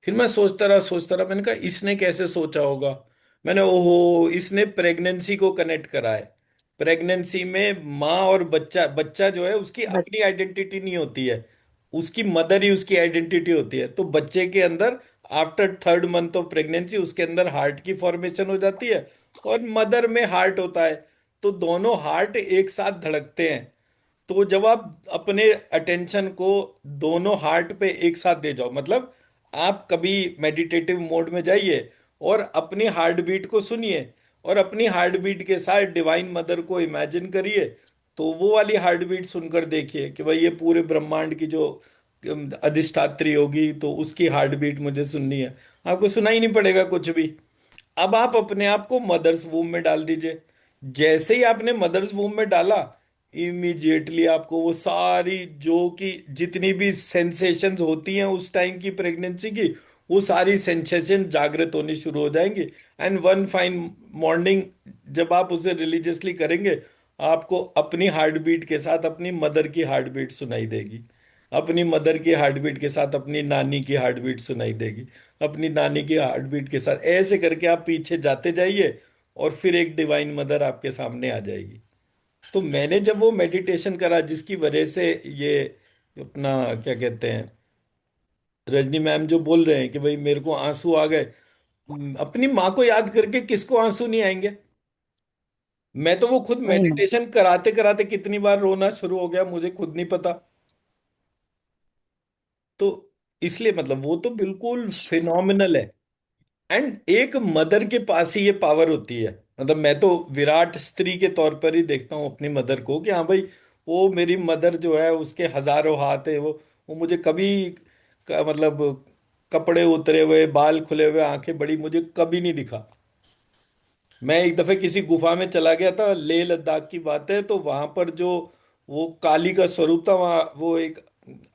फिर मैं सोचता रहा, मैंने कहा इसने कैसे सोचा होगा? मैंने, ओहो, इसने प्रेगनेंसी को कनेक्ट करा है। प्रेगनेंसी में माँ और बच्चा, बच्चा जो है उसकी बच अपनी आइडेंटिटी नहीं होती है, उसकी मदर ही उसकी आइडेंटिटी होती है। तो बच्चे के अंदर after third month of pregnancy उसके अंदर हार्ट की फॉर्मेशन हो जाती है, और मदर में हार्ट होता है। तो दोनों हार्ट एक साथ धड़कते हैं। तो जब आप अपने अटेंशन को दोनों हार्ट पे एक साथ दे जाओ, मतलब आप कभी मेडिटेटिव मोड में जाइए और अपनी हार्ट बीट को सुनिए, और अपनी हार्ट बीट के साथ डिवाइन मदर को इमेजिन करिए। तो वो वाली हार्ट बीट सुनकर देखिए कि भाई ये पूरे ब्रह्मांड की जो अधिष्ठात्री होगी, तो उसकी हार्ट बीट मुझे सुननी है। आपको सुनाई नहीं पड़ेगा कुछ भी। अब आप अपने आप को मदर्स वूम में डाल दीजिए। जैसे ही आपने मदर्स वूम में डाला, इमीडिएटली आपको वो सारी जो कि जितनी भी सेंसेशंस होती हैं उस टाइम की प्रेगनेंसी की, वो सारी सेंसेशन जागृत होनी शुरू हो जाएंगी। एंड वन फाइन मॉर्निंग, जब आप उसे रिलीजियसली करेंगे, आपको अपनी हार्ट बीट के साथ अपनी मदर की हार्ट बीट सुनाई देगी। अपनी मदर की हार्ट बीट के साथ अपनी नानी की हार्ट बीट सुनाई देगी। अपनी नानी की हार्ट बीट के साथ ऐसे करके आप पीछे जाते जाइए, और फिर एक डिवाइन मदर आपके सामने आ जाएगी। तो मैंने जब वो मेडिटेशन करा, जिसकी वजह से ये अपना क्या कहते हैं, रजनी मैम जो बोल रहे हैं कि भाई मेरे को आंसू आ गए, अपनी माँ को याद करके किसको आंसू नहीं आएंगे? मैं तो वो खुद वही ना। मेडिटेशन कराते कराते कितनी बार रोना शुरू हो गया मुझे खुद नहीं पता। तो इसलिए मतलब वो तो बिल्कुल फिनोमिनल है। एंड एक मदर के पास ही ये पावर होती है। मतलब मैं तो विराट स्त्री के तौर पर ही देखता हूँ अपनी मदर को, कि हाँ भाई, वो मेरी मदर जो है उसके हजारों हाथ है। वो मुझे कभी मतलब कपड़े उतरे हुए, बाल खुले हुए, आंखें बड़ी मुझे कभी नहीं दिखा। मैं एक दफे किसी गुफा में चला गया था, लेह लद्दाख की बात है, तो वहां पर जो वो काली का स्वरूप था, वहां वो एक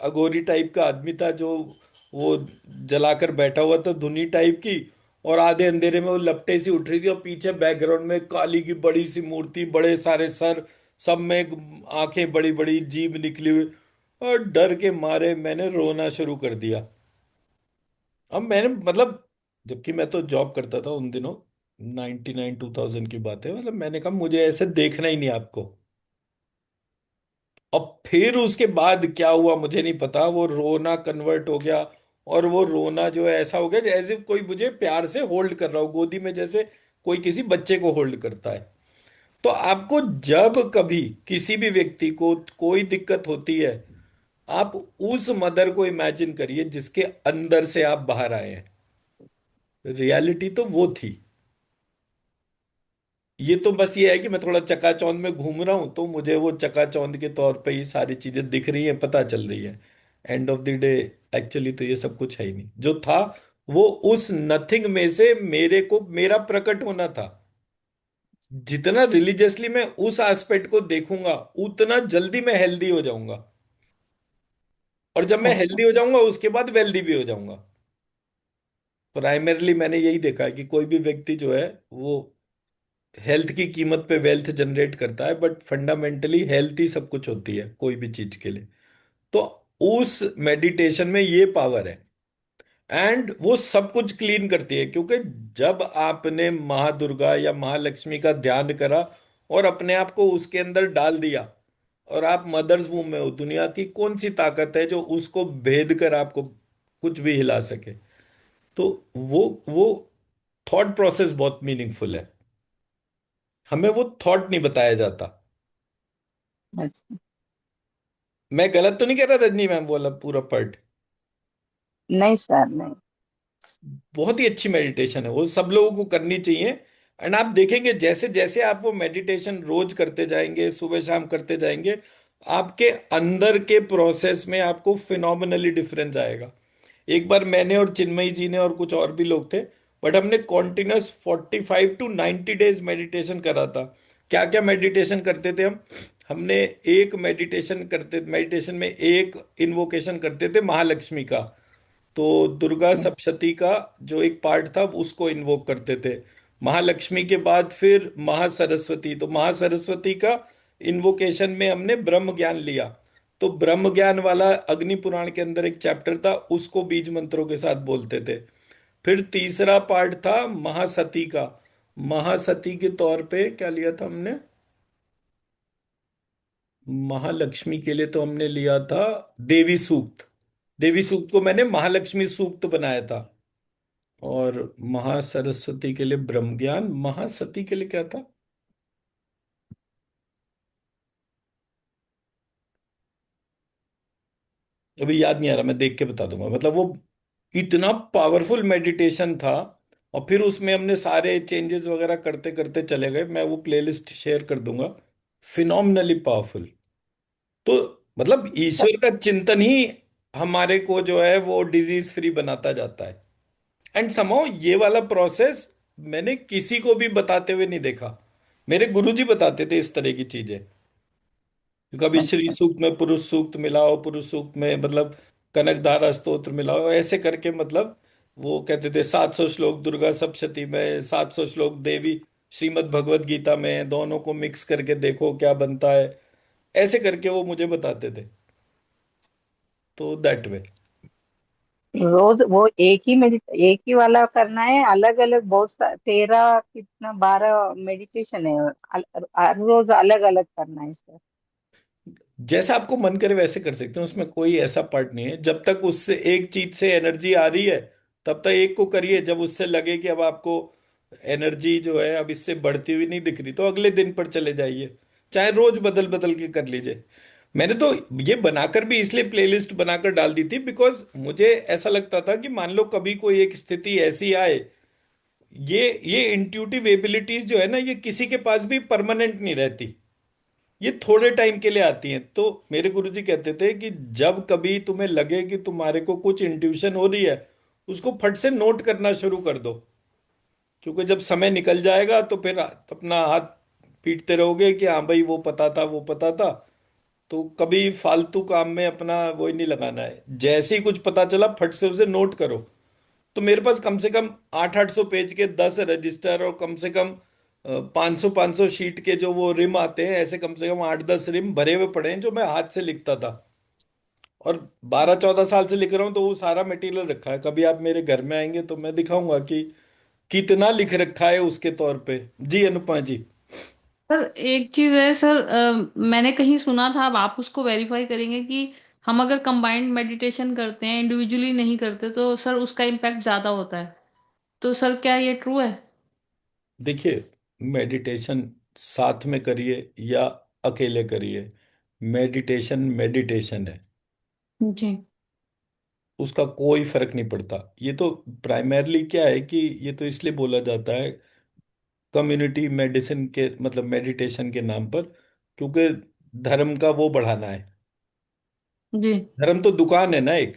अघोरी टाइप का आदमी था, जो वो जलाकर बैठा हुआ था धुनी टाइप की, और आधे अंधेरे में वो लपटे सी उठ रही थी, और पीछे बैकग्राउंड में काली की बड़ी सी मूर्ति, बड़े सारे सर, सब में आंखें बड़ी बड़ी, जीभ निकली हुई। और डर के मारे मैंने रोना शुरू कर दिया। अब मैंने मतलब, जबकि मैं तो जॉब करता था उन दिनों, 99 2000 की बात है, मतलब मैंने कहा मुझे ऐसे देखना ही नहीं आपको। अब फिर उसके बाद क्या हुआ मुझे नहीं पता, वो रोना कन्वर्ट हो गया। और वो रोना जो है ऐसा हो गया जैसे कोई मुझे प्यार से होल्ड कर रहा हो गोदी में, जैसे कोई किसी बच्चे को होल्ड करता है। तो आपको जब कभी किसी भी व्यक्ति को कोई दिक्कत होती है, आप उस मदर को इमेजिन करिए जिसके अंदर से आप बाहर आए हैं। रियलिटी तो वो थी। ये तो बस ये है कि मैं थोड़ा चकाचौंध में घूम रहा हूं, तो मुझे वो चकाचौंध के तौर पे ये सारी चीजें दिख रही हैं, पता चल रही है। End of the day actually तो ये सब कुछ है ही नहीं जो था। वो उस नथिंग में से मेरे को मेरा प्रकट होना था। जितना रिलीजियसली मैं उस एस्पेक्ट को देखूंगा, उतना जल्दी मैं हेल्दी हो जाऊंगा। और जब मैं अच्छा। हेल्दी हो जाऊंगा उसके बाद वेल्दी भी हो जाऊंगा। प्राइमरली मैंने यही देखा है कि कोई भी व्यक्ति जो है वो हेल्थ की कीमत पे वेल्थ जनरेट करता है, बट फंडामेंटली हेल्थ ही सब कुछ होती है कोई भी चीज के लिए। तो उस मेडिटेशन में ये पावर है। एंड वो सब कुछ क्लीन करती है, क्योंकि जब आपने महादुर्गा या महालक्ष्मी का ध्यान करा और अपने आप को उसके अंदर डाल दिया, और आप मदर्स वूम में हो, दुनिया की कौन सी ताकत है जो उसको भेद कर आपको कुछ भी हिला सके। तो वो थॉट प्रोसेस बहुत मीनिंगफुल है। हमें वो थॉट नहीं बताया जाता। अच्छा। मैं गलत तो नहीं कह रहा रजनी मैम, वाला पूरा पार्ट नहीं सर, नहीं। बहुत ही अच्छी मेडिटेशन है, वो सब लोगों को करनी चाहिए। एंड आप देखेंगे जैसे जैसे आप वो मेडिटेशन रोज करते जाएंगे, सुबह शाम करते जाएंगे, आपके अंदर के प्रोसेस में आपको फिनोमिनली डिफरेंस आएगा। एक बार मैंने और चिन्मयी जी ने और कुछ और भी लोग थे, बट हमने कॉन्टिन्यूस 45 to 90 डेज मेडिटेशन करा था। क्या क्या मेडिटेशन करते थे हम? हमने एक मेडिटेशन में एक इन्वोकेशन करते थे महालक्ष्मी का। तो दुर्गा अच्छा। सप्तशती का जो एक पार्ट था उसको इन्वोक करते थे। महालक्ष्मी के बाद फिर महासरस्वती, तो महासरस्वती का इन्वोकेशन में हमने ब्रह्म ज्ञान लिया। तो ब्रह्म ज्ञान वाला अग्नि पुराण के अंदर एक चैप्टर था, उसको बीज मंत्रों के साथ बोलते थे। फिर तीसरा पार्ट था महासती का। महासती के तौर पे क्या लिया था हमने? महालक्ष्मी के लिए तो हमने लिया था देवी सूक्त। देवी सूक्त को मैंने महालक्ष्मी सूक्त बनाया था। और महासरस्वती के लिए ब्रह्म ज्ञान, महासती के लिए क्या था? अभी याद नहीं आ रहा, मैं देख के बता दूंगा। मतलब वो इतना पावरफुल मेडिटेशन था। और फिर उसमें हमने सारे चेंजेस वगैरह करते करते चले गए, मैं वो प्लेलिस्ट शेयर कर दूंगा। Phenomenally powerful. तो मतलब ईश्वर का चिंतन ही हमारे को जो है वो डिजीज फ्री बनाता जाता है। एंड समहाउ ये वाला प्रोसेस मैंने किसी को भी बताते हुए नहीं देखा। मेरे गुरुजी बताते थे इस तरह की चीजें। कभी श्री अच्छा। सूक्त में पुरुष सूक्त मिलाओ, पुरुष सूक्त में मतलब कनकधारा स्तोत्र मिलाओ, ऐसे करके मतलब वो कहते थे 700 श्लोक दुर्गा सप्तशती में, 700 श्लोक देवी श्रीमद् भगवत गीता में, दोनों को मिक्स करके देखो क्या बनता है। ऐसे करके वो मुझे बताते थे। तो दैट वे। रोज वो एक ही वाला करना है? अलग अलग बहुत 13 कितना 12 मेडिटेशन है, हर रोज अलग अलग करना है सर? जैसा आपको मन करे वैसे कर सकते हैं, उसमें कोई ऐसा पार्ट नहीं है। जब तक उससे एक चीज से एनर्जी आ रही है तब तक एक को करिए। जब उससे लगे कि अब आपको एनर्जी जो है अब इससे बढ़ती हुई नहीं दिख रही, तो अगले दिन पर चले जाइए। चाहे रोज बदल बदल के कर लीजिए। मैंने तो ये बनाकर भी इसलिए प्लेलिस्ट बनाकर डाल दी थी, बिकॉज मुझे ऐसा लगता था कि मान लो कभी कोई एक स्थिति ऐसी आए, ये इंट्यूटिव एबिलिटीज जो है ना, ये किसी के पास भी परमानेंट नहीं रहती। ये थोड़े टाइम के लिए आती हैं। तो मेरे गुरुजी कहते थे कि जब कभी तुम्हें लगे कि तुम्हारे को कुछ इंट्यूशन हो रही है, उसको फट से नोट करना शुरू कर दो। क्योंकि जब समय निकल जाएगा तो फिर अपना हाथ पीटते रहोगे कि हाँ भाई वो पता था, वो पता था। तो कभी फालतू काम में अपना वो ही नहीं लगाना है। जैसे ही कुछ पता चला फट से उसे नोट करो। तो मेरे पास कम से कम 800 800 पेज के 10 रजिस्टर, और कम से कम 500 500 शीट के जो वो रिम आते हैं, ऐसे कम से कम 8 10 रिम भरे हुए पड़े हैं जो मैं हाथ से लिखता था। और 12 14 साल से लिख रहा हूँ, तो वो सारा मटेरियल रखा है। कभी आप मेरे घर में आएंगे तो मैं दिखाऊंगा कि कितना लिख रखा है उसके तौर पे। जी अनुपमा जी। सर एक चीज है सर, मैंने कहीं सुना था, अब आप उसको वेरीफाई करेंगे कि हम अगर कंबाइंड मेडिटेशन करते हैं, इंडिविजुअली नहीं करते, तो सर उसका इम्पैक्ट ज्यादा होता है। तो सर क्या ये ट्रू है? देखिए, मेडिटेशन साथ में करिए या अकेले करिए, मेडिटेशन मेडिटेशन है। जी। उसका कोई फर्क नहीं पड़ता। ये तो प्राइमरली क्या है कि ये तो इसलिए बोला जाता है कम्युनिटी मेडिसिन के मतलब मेडिटेशन के नाम पर, क्योंकि धर्म का वो बढ़ाना है। जी। धर्म तो दुकान है ना एक।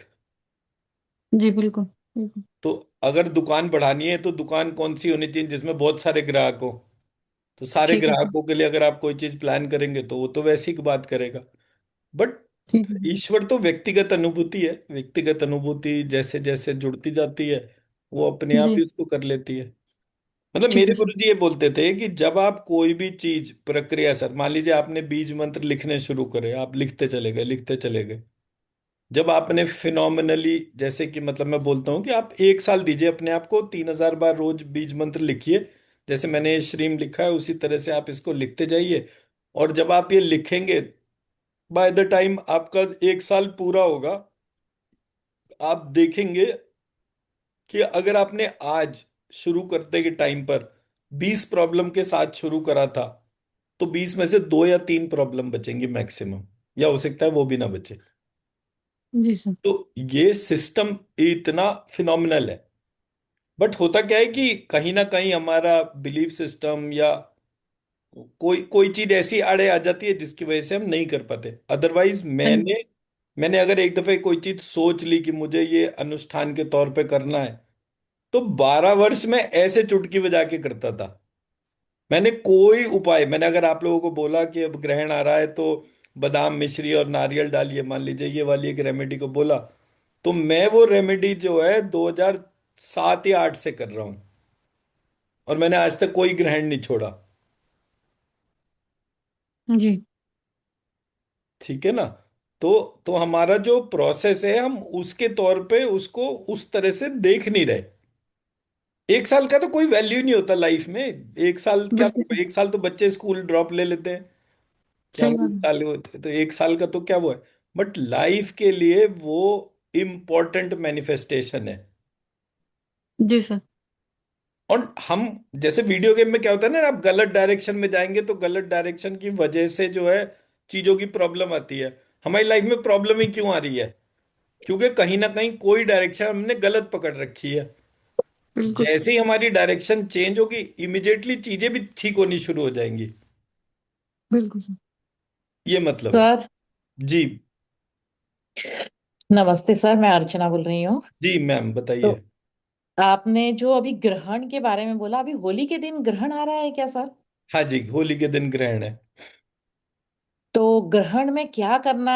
जी बिल्कुल। हम्म, तो अगर दुकान बढ़ानी है तो दुकान कौन सी होनी चाहिए जिसमें बहुत सारे ग्राहक हो। तो सारे ठीक है सर। ग्राहकों के लिए अगर आप कोई चीज प्लान करेंगे तो वो तो वैसी की बात करेगा। बट ठीक है। ईश्वर तो व्यक्तिगत अनुभूति है, व्यक्तिगत अनुभूति जैसे जैसे जुड़ती जाती है वो अपने आप जी। ही उसको कर लेती है। मतलब ठीक मेरे है सर। गुरुजी ये बोलते थे कि जब आप कोई भी चीज प्रक्रिया, सर मान लीजिए आपने बीज मंत्र लिखने शुरू करे, आप लिखते चले गए लिखते चले गए। जब आपने फिनोमिनली, जैसे कि मतलब मैं बोलता हूँ कि आप 1 साल दीजिए अपने आप को, 3,000 बार रोज बीज मंत्र लिखिए। जैसे मैंने ये श्रीम लिखा है उसी तरह से आप इसको लिखते जाइए। और जब आप ये लिखेंगे, बाय द टाइम आपका 1 साल पूरा होगा, आप देखेंगे कि अगर आपने आज शुरू करते के टाइम पर 20 प्रॉब्लम के साथ शुरू करा था, तो 20 में से 2 या 3 प्रॉब्लम बचेंगी मैक्सिमम, या हो सकता है वो भी ना बचे। जी सर। तो ये सिस्टम इतना फिनोमिनल है। बट होता क्या है कि कहीं ना कहीं हमारा बिलीफ सिस्टम या कोई कोई चीज ऐसी आड़े आ जाती है जिसकी वजह से हम नहीं कर पाते। अदरवाइज हाँ मैंने मैंने अगर एक दफे कोई चीज सोच ली कि मुझे ये अनुष्ठान के तौर पे करना है, तो 12 वर्ष में ऐसे चुटकी बजा के करता था। मैंने कोई उपाय, मैंने अगर आप लोगों को बोला कि अब ग्रहण आ रहा है तो बादाम मिश्री और नारियल डालिए, मान लीजिए ये वाली एक रेमेडी को बोला, तो मैं वो रेमेडी जो है 2007 या 8 से कर रहा हूं, और मैंने आज तक कोई ग्रहण नहीं छोड़ा। जी। ठीक है ना। तो तो हमारा जो प्रोसेस है हम उसके तौर पे उसको उस तरह से देख नहीं रहे। 1 साल का तो कोई वैल्यू नहीं होता लाइफ में। 1 साल क्या, बिल्कुल सर। 1 साल तो बच्चे स्कूल ड्रॉप ले लेते हैं, क्या सही वो बात 1 साल होते, तो 1 साल का तो क्या वो है। बट लाइफ के लिए वो इम्पोर्टेंट मैनिफेस्टेशन है। है। जी सर। और हम, जैसे वीडियो गेम में क्या होता है ना, आप गलत डायरेक्शन में जाएंगे तो गलत डायरेक्शन की वजह से जो है चीजों की प्रॉब्लम आती है। हमारी लाइफ में प्रॉब्लम ही क्यों आ रही है? क्योंकि कहीं ना कहीं कोई डायरेक्शन हमने गलत पकड़ रखी है। बिल्कुल सर। जैसे ही हमारी डायरेक्शन चेंज होगी, इमिडिएटली चीजें भी ठीक होनी शुरू हो जाएंगी। बिल्कुल सर। ये मतलब है। सर जी। नमस्ते सर, मैं अर्चना बोल रही हूँ। जी मैम तो बताइए। आपने जो अभी ग्रहण के बारे में बोला, अभी होली के दिन ग्रहण आ रहा है क्या सर? हाँ जी, होली के दिन ग्रहण है। तो ग्रहण में क्या करना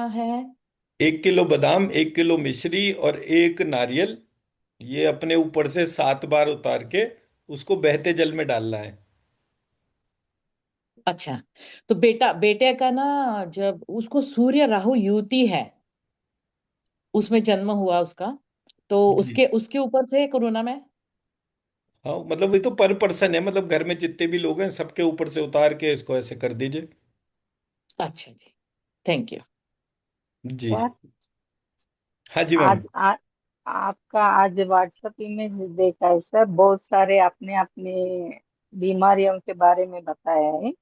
है? 1 किलो बादाम, 1 किलो मिश्री और एक नारियल, ये अपने ऊपर से 7 बार उतार के उसको बहते जल में डालना है। अच्छा, तो बेटे का ना, जब उसको सूर्य राहु युति है, उसमें जन्म हुआ उसका, तो जी। उसके उसके ऊपर से कोरोना में। हाँ मतलब ये तो पर पर्सन है, मतलब घर में जितने भी लोग हैं सबके ऊपर से उतार के इसको ऐसे कर दीजिए। अच्छा जी, थैंक यू। जी। सर हाँ जी मैम। आज आपका आज व्हाट्सएप इमेज देखा है सर, बहुत सारे आपने अपने बीमारियों के बारे में बताया है,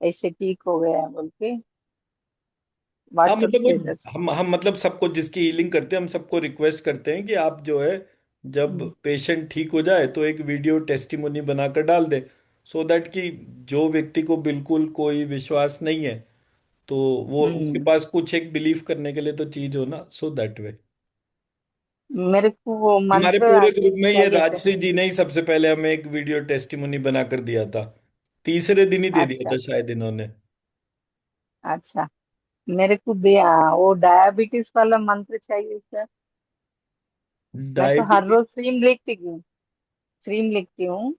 ऐसे ठीक हो गया बोल के हाँ व्हाट्सएप मतलब वो, स्टेटस। हम मतलब सबको जिसकी हीलिंग करते हैं हम सबको रिक्वेस्ट करते हैं कि आप जो है जब पेशेंट ठीक हो जाए तो एक वीडियो टेस्टिमोनी बनाकर डाल दे, सो दैट कि जो व्यक्ति को बिल्कुल कोई विश्वास नहीं है तो वो उसके हम्म। पास कुछ एक बिलीव करने के लिए तो चीज हो ना, सो दैट वे। मेरे को वो हमारे मंत्र पूरे ग्रुप में ये चाहिए थे। राजश्री जी ने ही सबसे पहले हमें एक वीडियो टेस्टिमोनी बनाकर दिया था। तीसरे दिन ही दे दिया अच्छा। था शायद इन्होंने। अच्छा, मेरे को वो डायबिटीज वाला मंत्र चाहिए सर। मैं तो हर डायबिटीज। रोज स्ट्रीम लिखती हूँ।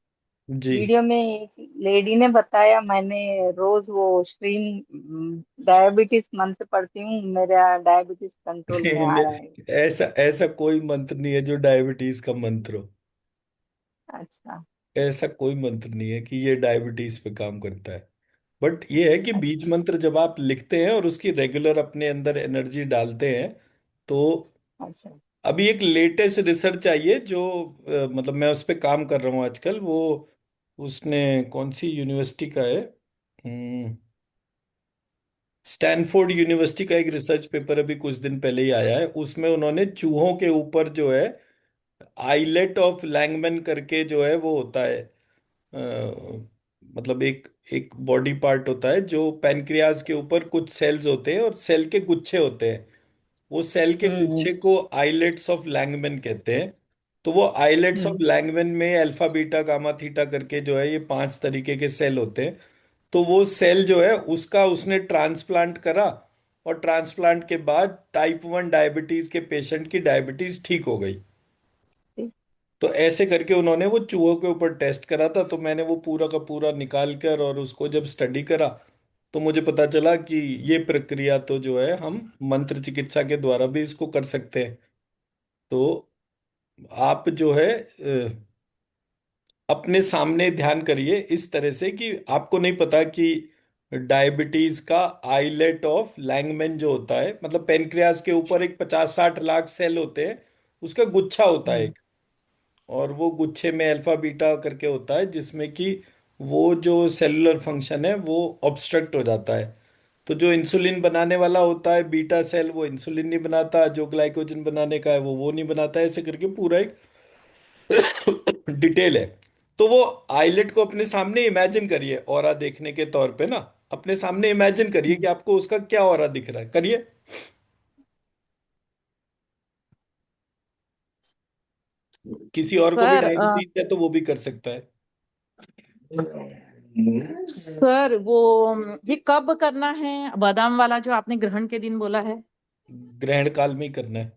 जी। वीडियो में एक लेडी ने बताया, मैंने रोज वो स्ट्रीम डायबिटीज मंत्र पढ़ती हूँ, मेरा डायबिटीज कंट्रोल में आ रहा है। ऐसा ऐसा कोई मंत्र नहीं है जो डायबिटीज का मंत्र हो। अच्छा। ऐसा कोई मंत्र नहीं है कि ये डायबिटीज पे काम करता है। बट ये है कि बीज अच्छा। मंत्र जब आप लिखते हैं और उसकी रेगुलर अपने अंदर एनर्जी डालते हैं, तो अच्छा। अभी एक लेटेस्ट रिसर्च आई है जो मतलब मैं उस पर काम कर रहा हूँ आजकल। वो उसने कौन सी यूनिवर्सिटी का है, स्टैनफोर्ड यूनिवर्सिटी का एक रिसर्च पेपर अभी कुछ दिन पहले ही आया है। उसमें उन्होंने चूहों के ऊपर जो है आइलेट ऑफ लैंगमैन करके जो है वो होता है, मतलब एक एक बॉडी पार्ट होता है जो पैनक्रियाज के ऊपर कुछ सेल्स होते हैं और सेल के गुच्छे होते हैं। वो सेल के हम्म। गुच्छे को आइलेट्स ऑफ लैंगमैन कहते हैं। तो वो आइलेट्स ऑफ हम्म। लैंगमैन में अल्फा बीटा गामा थीटा करके जो है ये 5 तरीके के सेल होते हैं। तो वो सेल जो है उसका उसने ट्रांसप्लांट करा, और ट्रांसप्लांट के बाद टाइप 1 डायबिटीज के पेशेंट की डायबिटीज ठीक हो गई। ठीक। तो ऐसे करके उन्होंने वो चूहों के ऊपर टेस्ट करा था, तो मैंने वो पूरा का पूरा निकाल कर और उसको जब स्टडी करा, तो मुझे पता चला कि ये प्रक्रिया तो जो है हम मंत्र चिकित्सा के द्वारा भी इसको कर सकते हैं। तो आप जो है अपने सामने ध्यान करिए इस तरह से कि आपको नहीं पता कि डायबिटीज का आइलेट ऑफ लैंगमैन जो होता है, मतलब पेनक्रियास के ऊपर एक 50-60 लाख सेल होते हैं, उसका गुच्छा होता है हम्म। एक। और वो गुच्छे में अल्फा बीटा करके होता है, जिसमें कि वो जो सेलुलर फंक्शन है वो ऑब्स्ट्रक्ट हो जाता है। तो जो इंसुलिन बनाने वाला होता है बीटा सेल, वो इंसुलिन नहीं बनाता, जो ग्लाइकोजन बनाने का है वो नहीं बनाता, ऐसे करके पूरा एक डिटेल है। तो वो आइलेट को अपने सामने इमेजिन करिए ऑरा देखने के तौर पे ना, अपने सामने इमेजिन करिए कि आपको उसका क्या ऑरा दिख रहा है, करिए। किसी और को भी सर डायबिटीज है तो वो भी कर सकता है। सर वो ये कब करना है, बादाम वाला जो आपने ग्रहण के दिन बोला है? ग्रहण काल में ही करना है,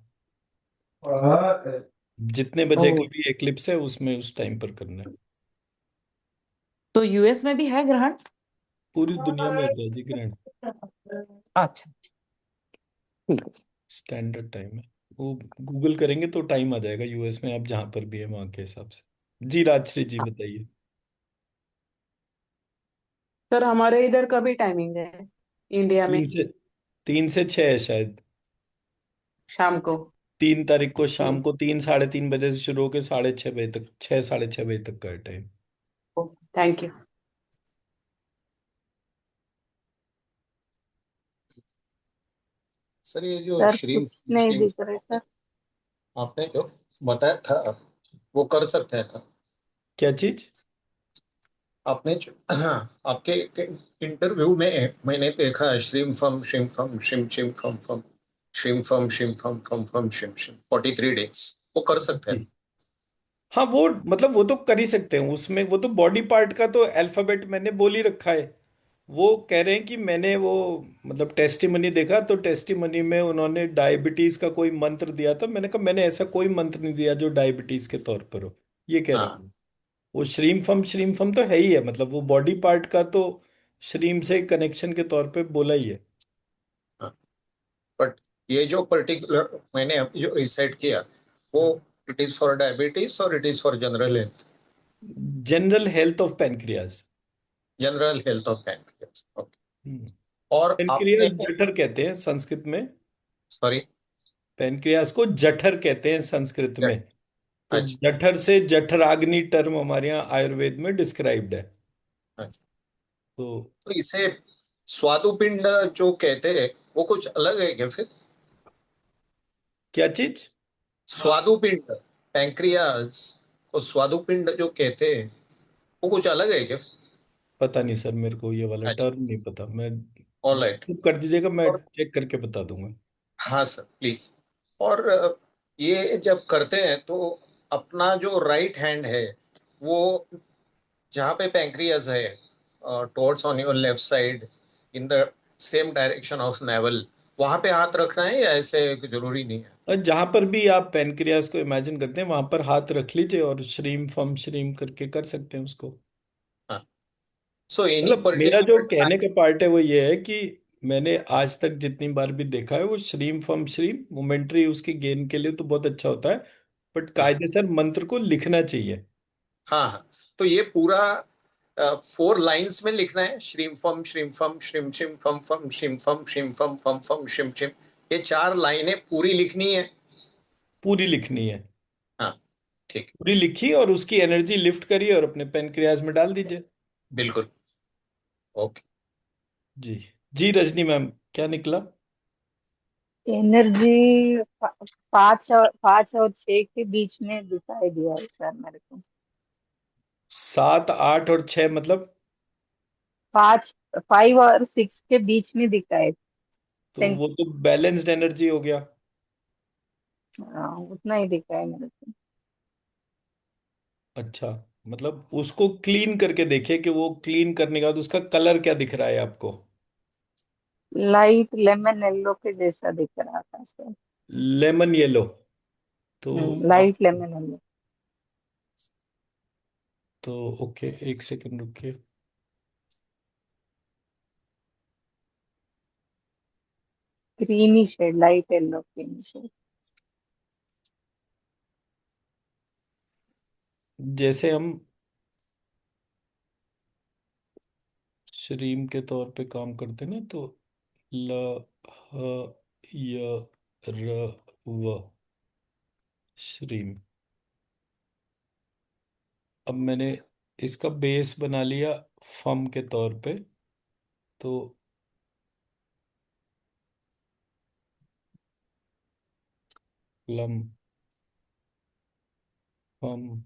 जितने बजे ओह, की भी एक्लिप्स है उसमें उस टाइम पर करना है। तो यूएस में भी है ग्रहण? पूरी दुनिया में होता है जी ग्रहण। अच्छा, ठीक है। स्टैंडर्ड टाइम है। वो गूगल करेंगे तो टाइम आ जाएगा यूएस में, आप जहां पर भी है वहां के हिसाब से। जी राजश्री जी बताइए। सर हमारे इधर का भी टाइमिंग है, इंडिया में। 3 से 6 है शायद। शाम को। 3 तारीख को शाम ठीक। को 3-3:30 बजे से शुरू होकर 6:30 बजे तक, 6-6:30 बजे तक का है टाइम। Thank you. सर ये जो सर श्रीम कुछ नहीं श्रीम दिख रहे सर। आपने जो बताया था वो कर सकते हैं ना? क्या चीज? आपने जो आपके इंटरव्यू में मैंने देखा है श्रीम फम शिम शिम फम श्रीम फम शिम फम शिम शिम 43 डेज वो कर सकते हैं। हाँ वो मतलब वो तो कर ही सकते हैं उसमें, वो तो बॉडी पार्ट का तो अल्फाबेट मैंने बोल ही रखा है। वो कह रहे हैं कि मैंने वो मतलब टेस्टिमनी देखा, तो टेस्टिमनी में उन्होंने डायबिटीज का कोई मंत्र दिया था, मैंने कहा मैंने ऐसा कोई मंत्र नहीं दिया जो डायबिटीज के तौर पर हो। ये कह रहे हाँ हैं। वो श्रीम फम तो है ही है, मतलब वो बॉडी पार्ट का तो श्रीम से कनेक्शन के तौर पे बोला ही है। हाँ। बट ये जो पर्टिकुलर मैंने अभी जो डिसाइड किया वो इट इज फॉर डायबिटीज और it is for general health? General health of pancreas. General health of pancreas, okay. और आपने पेनक्रियास जठर कहते हैं संस्कृत में। सॉरी। पेनक्रियास को जठर कहते हैं संस्कृत में। तो अच्छा जठर से जठराग्नि टर्म हमारे यहाँ आयुर्वेद में डिस्क्राइब्ड है। अच्छा। तो तो इसे स्वादुपिंड जो कहते हैं वो कुछ अलग है क्या फिर? क्या चीज? स्वादुपिंड, पैंक्रियास को स्वादुपिंड जो कहते हैं वो कुछ अलग है क्या? पता नहीं सर, मेरे को ये वाला अच्छा। टर्म नहीं पता। मैं ऑल राइट। व्हाट्सएप कर दीजिएगा, मैं और चेक करके बता दूंगा। हाँ सर प्लीज। और ये जब करते हैं तो अपना जो राइट हैंड है वो जहाँ पे पैंक्रियास है towards on your left side in the same direction of naval, वहां पे हाथ रखना है या ऐसे जरूरी नहीं है? और जहां पर भी आप पेनक्रियास को इमेजिन करते हैं वहां पर हाथ रख लीजिए और श्रीम फम श्रीम करके कर सकते हैं उसको। हाँ। सो एनी मतलब मेरा जो पर्टिकुलर कहने टाइम? का पार्ट है वो ये है कि मैंने आज तक जितनी बार भी देखा है वो श्रीम फम श्रीम मोमेंट्री उसके गेन के लिए तो बहुत अच्छा होता है, बट हाँ कायदेसर मंत्र को लिखना चाहिए। हाँ हाँ। तो ये पूरा 4 लाइंस में लिखना है, श्रीम फम श्रीम शिम फम शिम फम शिम फम फम शिम शिम, ये 4 लाइनें पूरी लिखनी है? पूरी लिखनी है। हाँ ठीक। पूरी लिखी और उसकी एनर्जी लिफ्ट करिए और अपने पेनक्रियाज में डाल दीजिए। बिल्कुल। ओके। जी। जी रजनी मैम, क्या निकला? एनर्जी 5 और 6 के बीच में दिखाई दिया है सर मेरे को। 7, 8 और 6 मतलब? 5 5 और 6 के बीच में दिखा है। तो वो तो बैलेंस्ड एनर्जी हो गया। उतना ही दिखा है मेरे को। अच्छा, मतलब उसको क्लीन करके देखिए कि वो क्लीन करने के बाद उसका कलर क्या दिख रहा है आपको। लाइट लेमन येलो के जैसा दिख रहा था सर। Lemon yellow. तो आप, लाइट लेमन येलो। तो ओके, एक सेकंड रुकिए। Creamy shade, light yellow creamy shade. जैसे हम श्रीम के तौर पे काम करते हैं ना, तो ल, ह, य, र, व, श्रीम। अब मैंने इसका बेस बना लिया फम के तौर पे। तो लम, फम,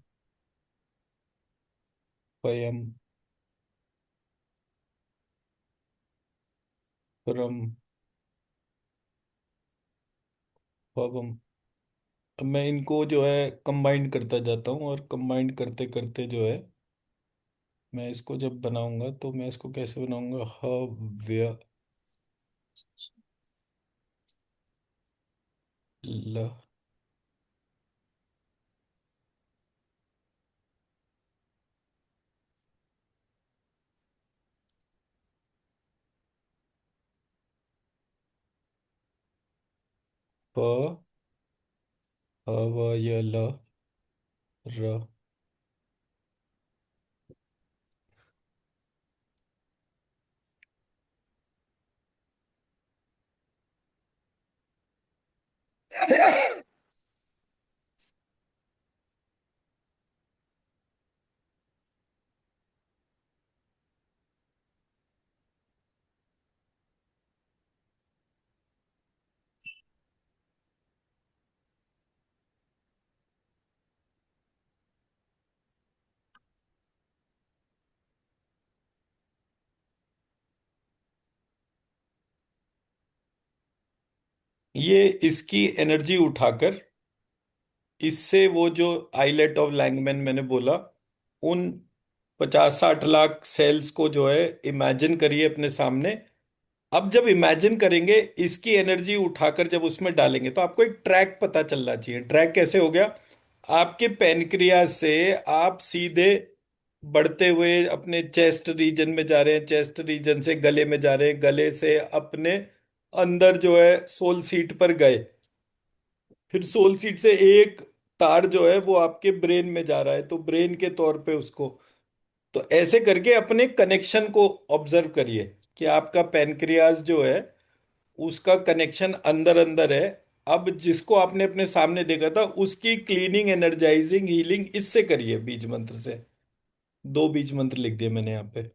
पयम, परम, पवम। अब मैं इनको जो है कंबाइंड करता जाता हूँ, और कंबाइंड करते करते जो है, मैं इसको जब बनाऊंगा तो मैं इसको कैसे बनाऊंगा, हव्य, ल, प, हवय, ल, र। ये इसकी एनर्जी उठाकर, इससे वो जो आइलेट ऑफ लैंगमैन मैंने बोला, उन 50-60 लाख सेल्स को जो है इमेजिन करिए अपने सामने। अब जब इमेजिन करेंगे, इसकी एनर्जी उठाकर जब उसमें डालेंगे, तो आपको एक ट्रैक पता चलना चाहिए। ट्रैक कैसे हो गया? आपके पैनक्रियाज से आप सीधे बढ़ते हुए अपने चेस्ट रीजन में जा रहे हैं, चेस्ट रीजन से गले में जा रहे हैं, गले से अपने अंदर जो है सोल सीट पर गए, फिर सोल सीट से एक तार जो है वो आपके ब्रेन में जा रहा है, तो ब्रेन के तौर पे उसको, तो ऐसे करके अपने कनेक्शन को ऑब्जर्व करिए कि आपका पैनक्रियाज जो है उसका कनेक्शन अंदर अंदर है। अब जिसको आपने अपने सामने देखा था, उसकी क्लीनिंग, एनर्जाइजिंग, हीलिंग इससे करिए, बीज मंत्र से। 2 बीज मंत्र लिख दिए मैंने यहाँ पे।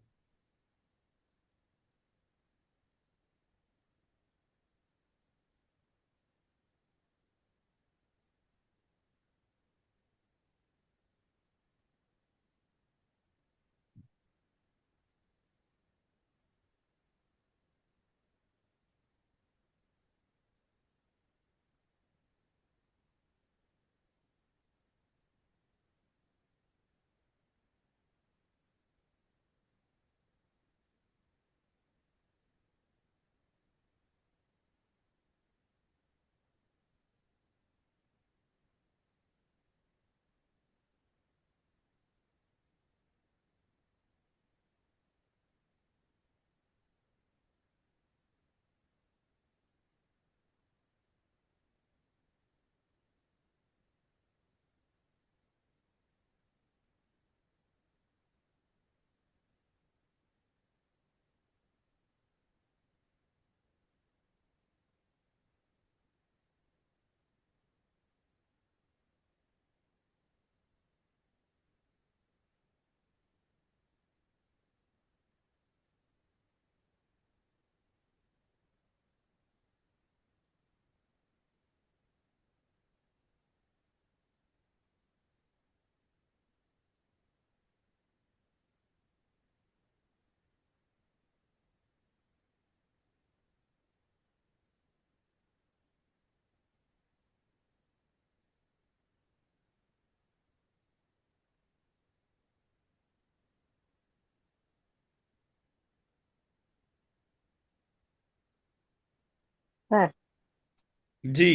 सर, जी।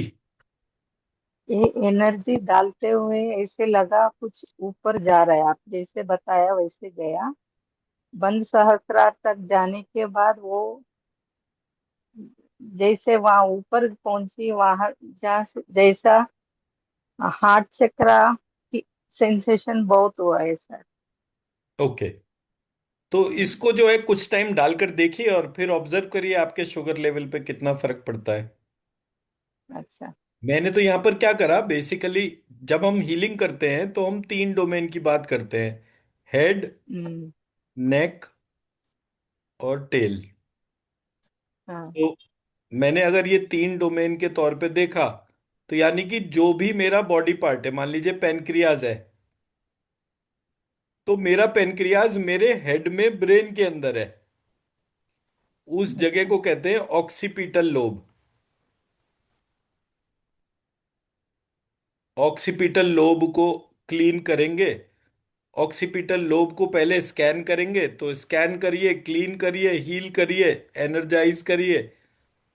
ये एनर्जी डालते हुए ऐसे लगा कुछ ऊपर जा रहा है, आप जैसे बताया वैसे गया। बंद सहस्रार तक जाने के बाद वो जैसे वहां ऊपर पहुंची, वहां जहाँ जैसा हार्ट चक्रा की सेंसेशन बहुत हुआ है सर। ओके, तो इसको जो है कुछ टाइम डालकर देखिए और फिर ऑब्जर्व करिए आपके शुगर लेवल पे कितना फर्क पड़ता है। अच्छा। मैंने तो यहां पर क्या करा बेसिकली, जब हम हीलिंग करते हैं तो हम 3 डोमेन की बात करते हैं: हेड, हम्म। नेक और टेल। हाँ। तो मैंने अगर ये 3 डोमेन के तौर पे देखा, तो यानी कि जो भी मेरा बॉडी पार्ट है, मान लीजिए पेनक्रियाज है, तो मेरा पेनक्रियाज मेरे हेड में ब्रेन के अंदर है। उस जगह अच्छा। को कहते हैं ऑक्सीपिटल लोब। ऑक्सीपिटल लोब को क्लीन करेंगे। ऑक्सीपिटल लोब को पहले स्कैन करेंगे, तो स्कैन करिए, क्लीन करिए, हील करिए, एनर्जाइज करिए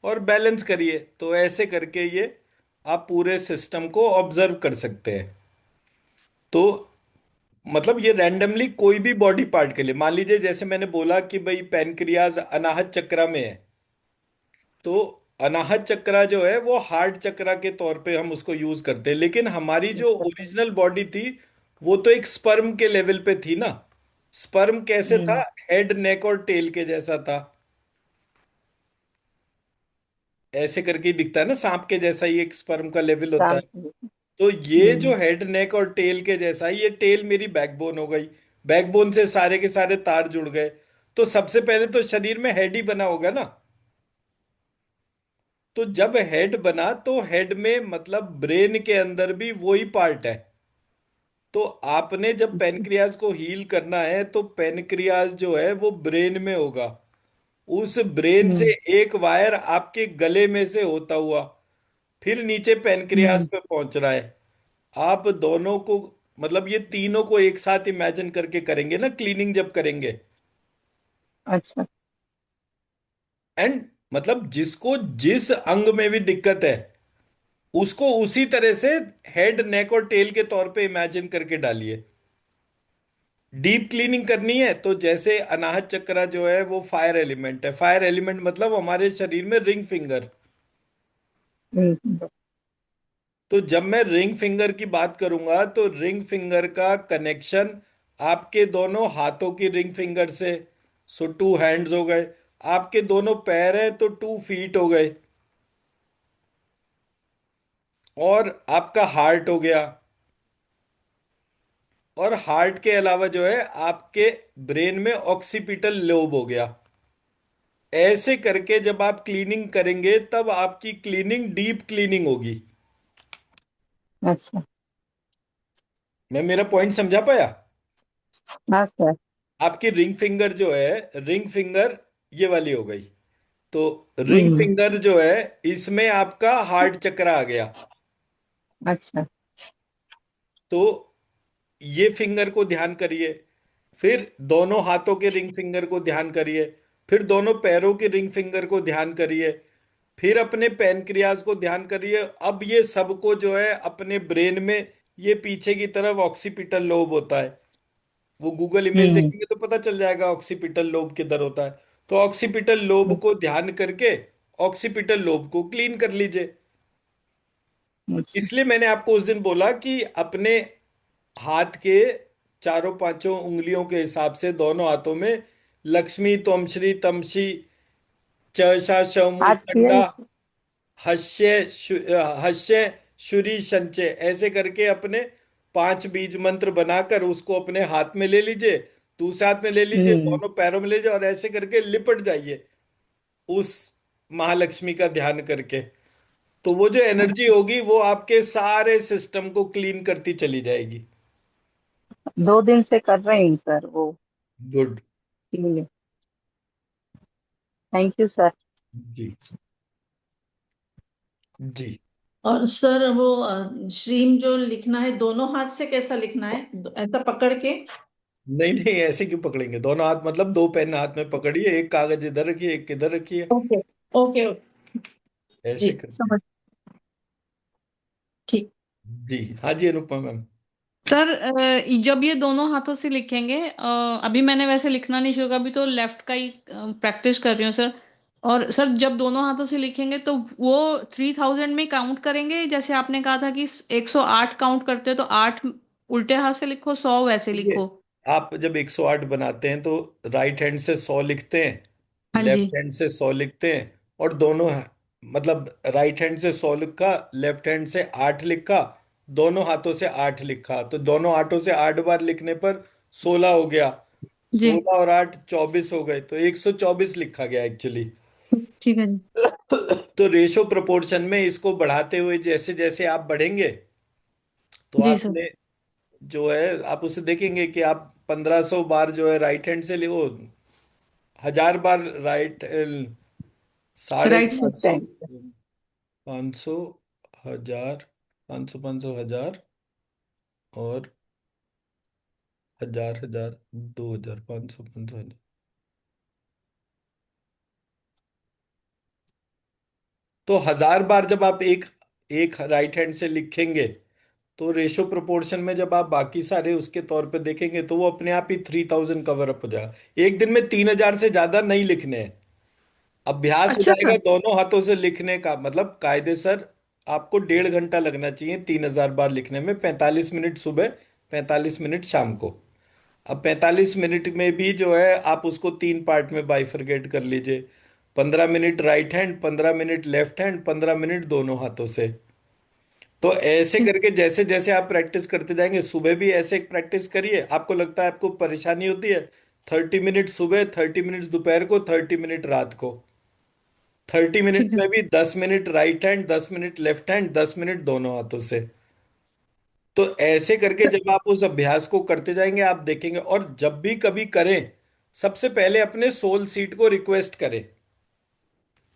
और बैलेंस करिए। तो ऐसे करके ये आप पूरे सिस्टम को ऑब्जर्व कर सकते हैं। तो मतलब ये रैंडमली कोई भी बॉडी पार्ट के लिए, मान लीजिए जैसे मैंने बोला कि भाई पैनक्रियाज अनाहत चक्रा में है, तो अनाहत चक्रा जो है वो हार्ट चक्रा के तौर पे हम उसको यूज करते हैं, लेकिन हमारी जो अच्छा सर। ओरिजिनल बॉडी थी वो तो एक स्पर्म के लेवल पे थी ना। स्पर्म कैसे था? हम्म। हेड, नेक और टेल के जैसा था। ऐसे करके ही दिखता है ना, सांप के जैसा ही एक स्पर्म का लेवल होता है। शाम। तो ये जो हम्म। हेड, नेक और टेल के जैसा है, ये टेल मेरी बैकबोन हो गई। बैकबोन से सारे के सारे तार जुड़ गए। तो सबसे पहले तो शरीर में हेड ही बना होगा ना। तो जब हेड बना तो हेड में मतलब ब्रेन के अंदर भी वही पार्ट है। तो आपने जब पेनक्रियाज को हील करना है तो पेनक्रियाज जो है वो ब्रेन में होगा। उस ब्रेन से हम्म। एक वायर आपके गले में से होता हुआ फिर नीचे पेनक्रियाज हम्म। पे पहुंच रहा है। आप दोनों को, मतलब ये तीनों को एक साथ इमेजिन करके करेंगे ना क्लीनिंग जब करेंगे। अच्छा। एंड मतलब जिसको जिस अंग में भी दिक्कत है उसको उसी तरह से हेड, नेक और टेल के तौर पे इमेजिन करके डालिए। डीप क्लीनिंग करनी है तो जैसे अनाहत चक्रा जो है वो फायर एलिमेंट है। फायर एलिमेंट मतलब हमारे शरीर में रिंग फिंगर। हम्म। तो जब मैं रिंग फिंगर की बात करूंगा तो रिंग फिंगर का कनेक्शन आपके दोनों हाथों की रिंग फिंगर से, सो 2 हैंड्स हो गए। आपके दोनों पैर हैं तो 2 फीट हो गए। और आपका हार्ट हो गया। और हार्ट के अलावा जो है आपके ब्रेन में ऑक्सीपिटल लोब हो गया। ऐसे करके जब आप क्लीनिंग करेंगे तब आपकी क्लीनिंग डीप क्लीनिंग होगी। अच्छा। मैं मेरा पॉइंट समझा पाया? हाँ सर। आपकी रिंग फिंगर जो है, रिंग फिंगर ये वाली हो गई। तो रिंग हम्म। फिंगर जो है इसमें आपका हार्ट चक्र आ गया। अच्छा। तो ये फिंगर को ध्यान करिए। फिर दोनों हाथों के रिंग फिंगर को ध्यान करिए। फिर दोनों पैरों के रिंग फिंगर को ध्यान करिए। फिर अपने पैनक्रियाज को ध्यान करिए। अब ये सबको जो है अपने ब्रेन में, ये पीछे की तरफ ऑक्सीपिटल लोब होता है। वो गूगल इमेज हम्म। देखेंगे तो पता चल जाएगा ऑक्सीपिटल लोब किधर होता है। तो ऑक्सीपिटल लोब को ध्यान करके ऑक्सीपिटल लोब को क्लीन कर लीजिए। अच्छा। इसलिए मैंने आपको उस दिन बोला कि अपने हाथ के चारों पांचों उंगलियों के हिसाब से दोनों हाथों में लक्ष्मी, त्वमश्री, तमशी, च, श, श, मूल, आज किया चंडा, इसे। हस्य, शुरी, संचय, ऐसे करके अपने 5 बीज मंत्र बनाकर उसको अपने हाथ में ले लीजिए। दूसरे हाथ में ले लीजिए, हम्म। दोनों पैरों में ले लीजिए और ऐसे करके लिपट जाइए उस महालक्ष्मी का ध्यान करके। तो वो जो एनर्जी अच्छा। होगी वो आपके सारे सिस्टम को क्लीन करती चली जाएगी। 2 दिन से कर रही हूँ सर वो। गुड। Thank you sir. जी। जी। और सर वो श्रीम जो लिखना है दोनों हाथ से कैसा लिखना है, ऐसा पकड़ के? नहीं नहीं, ऐसे क्यों पकड़ेंगे? दोनों हाथ मतलब 2 पेन हाथ में पकड़िए, एक कागज इधर रखिए, एक इधर रखिए। Okay okay okay. जी ऐसे करते हैं। समझ। ठीक। जी हाँ जी, अनुपमा मैम। सर जब ये दोनों हाथों से लिखेंगे, अभी मैंने वैसे लिखना नहीं शुरू, अभी तो लेफ्ट का ही प्रैक्टिस कर रही हूँ सर। और सर जब दोनों हाथों से लिखेंगे तो वो 3000 में काउंट करेंगे, जैसे आपने कहा था कि 108 काउंट करते हो तो 8 उल्टे हाथ से लिखो, 100 वैसे ये लिखो। आप जब 108 बनाते हैं तो राइट हैंड से 100 लिखते हैं, हाँ जी। लेफ्ट हैंड से 100 लिखते हैं, और दोनों मतलब राइट हैंड से 100 लिखा, लेफ्ट हैंड से 8 लिखा, दोनों हाथों से 8 लिखा, तो दोनों हाथों से 8 बार लिखने पर 16 हो गया। जी 16 और 8 24 हो गए, तो 124 लिखा गया एक्चुअली। ठीक है जी। तो रेशो प्रोपोर्शन में इसको बढ़ाते हुए जैसे जैसे आप बढ़ेंगे, तो जी सर। आपने जो है आप उसे देखेंगे कि आप 1500 बार जो है राइट हैंड से लिखो, 1000 बार राइट, साढ़े राइट से। सात सौ 500, 1000, 500, 500, 1000, और 1000, 1000, 2000, 500, 500, 1000। तो 1000 बार जब आप एक एक राइट हैंड से लिखेंगे, तो रेशो प्रोपोर्शन में जब आप बाकी सारे उसके तौर पे देखेंगे तो वो अपने आप ही 3000 कवर अप हो जाएगा। एक दिन में 3000 से ज्यादा नहीं लिखने हैं। अभ्यास हो अच्छा जाएगा सर। दोनों हाथों से लिखने का, मतलब कायदे सर आपको 1.5 घंटा लगना चाहिए 3000 बार लिखने में, 45 मिनट सुबह, 45 मिनट शाम को। अब 45 मिनट में भी जो है आप उसको 3 पार्ट में बाइफरकेट कर लीजिए। 15 minute right hand, 15 minute left hand, 15 minute दोनों हाथों से। तो ऐसे ठीक। करके जैसे जैसे आप प्रैक्टिस करते जाएंगे, सुबह भी ऐसे प्रैक्टिस करिए, आपको लगता है आपको परेशानी होती है, 30 मिनट सुबह, 30 मिनट दोपहर को, 30 मिनट रात को। थर्टी ठीक मिनट्स है। में भी 10 minute right hand, 10 minute left hand, 10 minute दोनों हाथों से। तो ऐसे करके जब आप उस अभ्यास को करते जाएंगे आप देखेंगे, और जब भी कभी करें, सबसे पहले अपने सोल सीट को रिक्वेस्ट करें,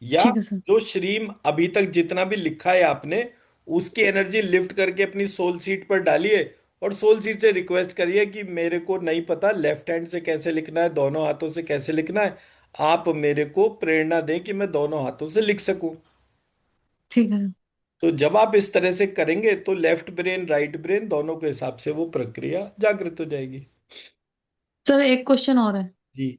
या ठीक है सर। जो श्रीम अभी तक जितना भी लिखा है आपने, उसकी एनर्जी लिफ्ट करके अपनी सोल सीट पर डालिए, और सोल सीट से रिक्वेस्ट करिए कि मेरे को नहीं पता लेफ्ट हैंड से कैसे लिखना है, दोनों हाथों से कैसे लिखना है, आप मेरे को प्रेरणा दें कि मैं दोनों हाथों से लिख सकूं। ठीक है तो जब आप इस तरह से करेंगे तो लेफ्ट ब्रेन राइट ब्रेन दोनों के हिसाब से वो प्रक्रिया जागृत हो जाएगी। सर। एक क्वेश्चन और है जी।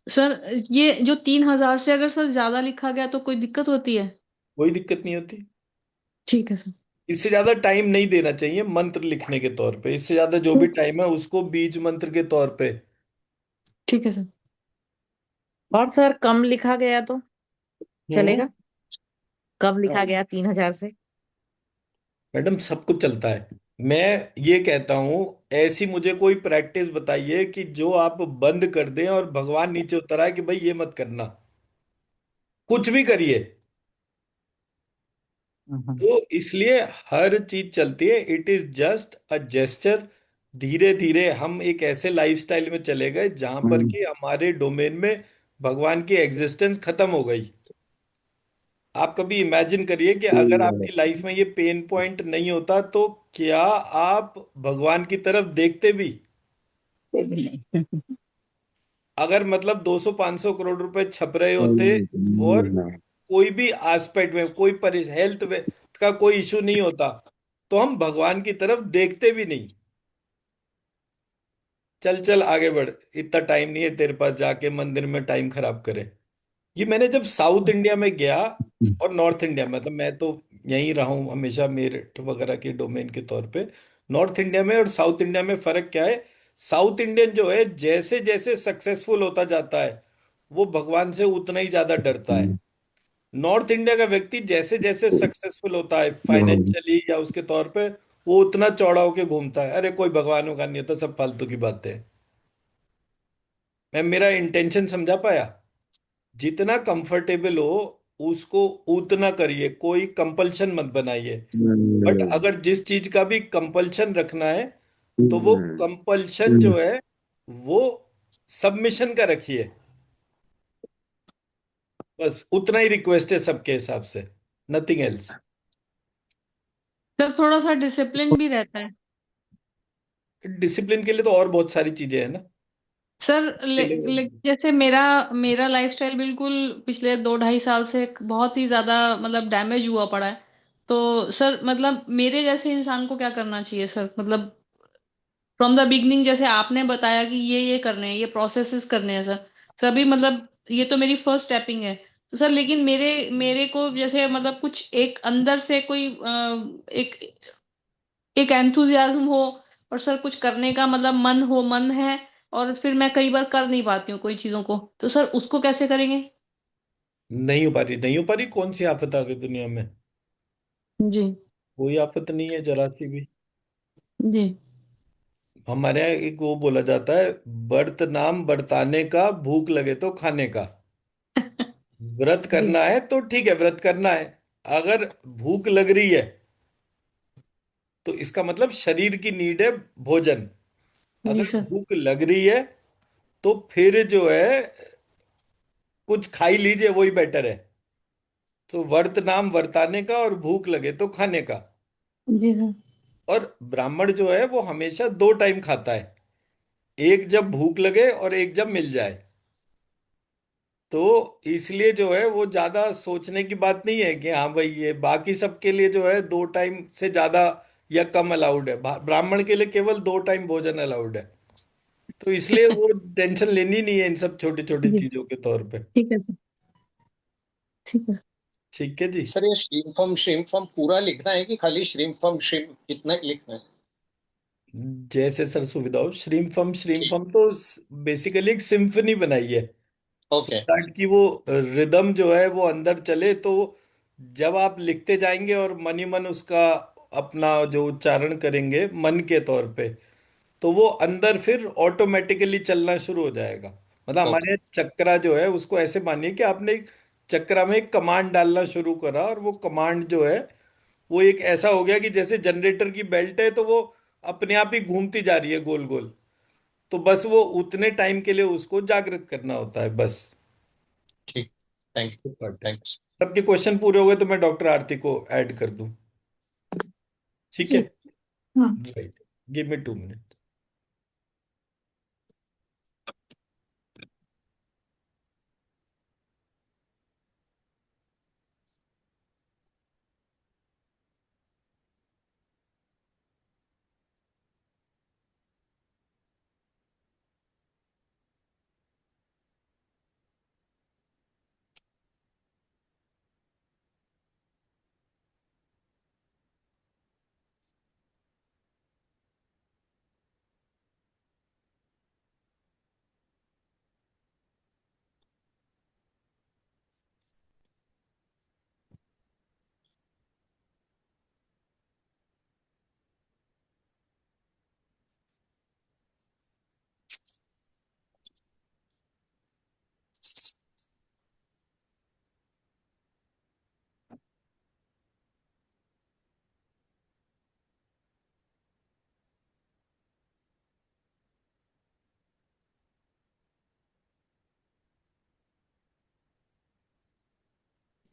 सर। ये जो 3000 से अगर सर ज्यादा लिखा गया तो कोई दिक्कत होती है? कोई दिक्कत नहीं होती। ठीक है सर। इससे ज्यादा टाइम नहीं देना चाहिए मंत्र लिखने के तौर पे, इससे ज्यादा जो भी टाइम है उसको बीज मंत्र के तौर पे। ठीक है सर। और सर कम लिखा गया तो हम्म। चलेगा? कम लिखा गया 3000 से? मैडम सब कुछ चलता है। मैं ये कहता हूं, ऐसी मुझे कोई प्रैक्टिस बताइए कि जो आप बंद कर दें और भगवान नीचे उतर आए कि भाई ये मत करना, कुछ भी करिए। तो इसलिए हर चीज चलती है, it is just a gesture. धीरे धीरे हम एक ऐसे लाइफस्टाइल में चले गए जहां पर कि हमारे डोमेन में भगवान की एग्जिस्टेंस खत्म हो गई। आप कभी इमेजिन करिए कि अगर आपकी लाइफ में ये पेन पॉइंट नहीं होता तो क्या आप भगवान की तरफ देखते भी? से भी नहीं। अगर मतलब 200 500 करोड़ रुपए छप रहे होते, और कोई भी एस्पेक्ट में कोई हेल्थ का कोई इशू नहीं होता, तो हम भगवान की तरफ देखते भी नहीं। चल चल आगे बढ़, इतना टाइम नहीं है तेरे पास जाके मंदिर में टाइम खराब करे। ये मैंने जब साउथ इंडिया में गया, और नॉर्थ इंडिया में, मतलब मैं तो यहीं रहा हूँ हमेशा मेरठ वगैरह के डोमेन के तौर पे। नॉर्थ इंडिया में और साउथ इंडिया में फर्क क्या है? साउथ इंडियन जो है जैसे जैसे सक्सेसफुल होता जाता है, वो भगवान से उतना ही ज्यादा डरता है। नॉर्थ इंडिया का व्यक्ति जैसे जैसे सक्सेसफुल होता है फाइनेंशियली या उसके तौर पे, वो उतना चौड़ा होके घूमता है, अरे कोई भगवान वगवान नहीं होता, सब फालतू की बातें हैं। मैं मेरा इंटेंशन समझा पाया? जितना कंफर्टेबल हो उसको उतना करिए, कोई कंपल्शन मत बनाइए। बट अगर जिस चीज का भी कंपल्शन रखना है, तो वो कंपल्शन जो है वो सबमिशन का रखिए। बस उतना ही रिक्वेस्ट है सबके हिसाब से, नथिंग एल्स। सर थोड़ा सा डिसिप्लिन भी रहता है। डिसिप्लिन के लिए तो और बहुत सारी चीजें हैं ना। सर के लिए जैसे मेरा मेरा लाइफस्टाइल बिल्कुल पिछले 2 ढाई साल से बहुत ही ज्यादा मतलब डैमेज हुआ पड़ा है। तो सर मतलब मेरे जैसे इंसान को क्या करना चाहिए सर, मतलब फ्रॉम द बिगनिंग जैसे आपने बताया कि ये करने हैं, ये प्रोसेसेस करने हैं सर, सभी मतलब ये तो मेरी फर्स्ट स्टेपिंग है। तो सर लेकिन मेरे मेरे को जैसे मतलब कुछ एक अंदर से कोई एक एक एंथुजियाज्म हो, और सर कुछ करने का मतलब मन है, और फिर मैं कई बार कर नहीं पाती हूँ कोई चीजों को, तो सर उसको कैसे करेंगे? नहीं हो पा रही, नहीं हो पा रही, कौन सी आफत आ गई दुनिया में? जी। कोई आफत नहीं है जरा सी भी। जी। हमारे यहाँ एक वो बोला जाता है, बर्त नाम बरताने का, भूख लगे तो खाने का। व्रत जी। करना है तो ठीक है, व्रत करना है। अगर भूख लग रही है तो इसका मतलब शरीर की नीड है भोजन। जी अगर सर। भूख लग रही है तो फिर जो है कुछ खा ही लीजिए, वही बेटर है। तो वर्त नाम वर्ताने का, और भूख लगे तो खाने का। जी सर। और ब्राह्मण जो है वो हमेशा 2 टाइम खाता है, एक जब भूख लगे और एक जब मिल जाए। तो इसलिए जो है वो ज्यादा सोचने की बात नहीं है कि हाँ भाई ये बाकी सबके लिए जो है 2 टाइम से ज्यादा या कम अलाउड है, ब्राह्मण के लिए केवल 2 टाइम भोजन अलाउड है। तो इसलिए वो टेंशन लेनी नहीं है इन सब छोटी छोटी जी। चीजों के तौर पे। ठीक है सर। ठीक है। ठीक है जी। सर ये श्रीम फॉर्म पूरा लिखना है कि खाली श्रीम फॉर्म श्रीम इतना ही लिखना है? जैसे सर सुविधा हो। श्रीम ठीक। फम तो बेसिकली एक सिम्फनी बनाई है, सो ओके। दैट की वो रिदम जो है वो अंदर चले। तो जब आप लिखते जाएंगे और मन ही मन उसका अपना जो उच्चारण करेंगे मन के तौर पे, तो वो अंदर फिर ऑटोमेटिकली चलना शुरू हो जाएगा। मतलब ओके। हमारे चक्रा जो है उसको ऐसे मानिए कि आपने एक चक्रा में एक कमांड डालना शुरू करा, और वो कमांड जो है वो एक ऐसा हो गया कि जैसे जनरेटर की बेल्ट है, तो वो अपने आप ही घूमती जा रही है गोल गोल। तो बस वो उतने टाइम के लिए उसको जागृत करना होता है बस। ठीक। Thank you. Thank you. सबके क्वेश्चन पूरे हो गए तो मैं डॉक्टर आरती को ऐड कर दूं। ठीक है। जी। हाँ। राइट। Give me 2 minute.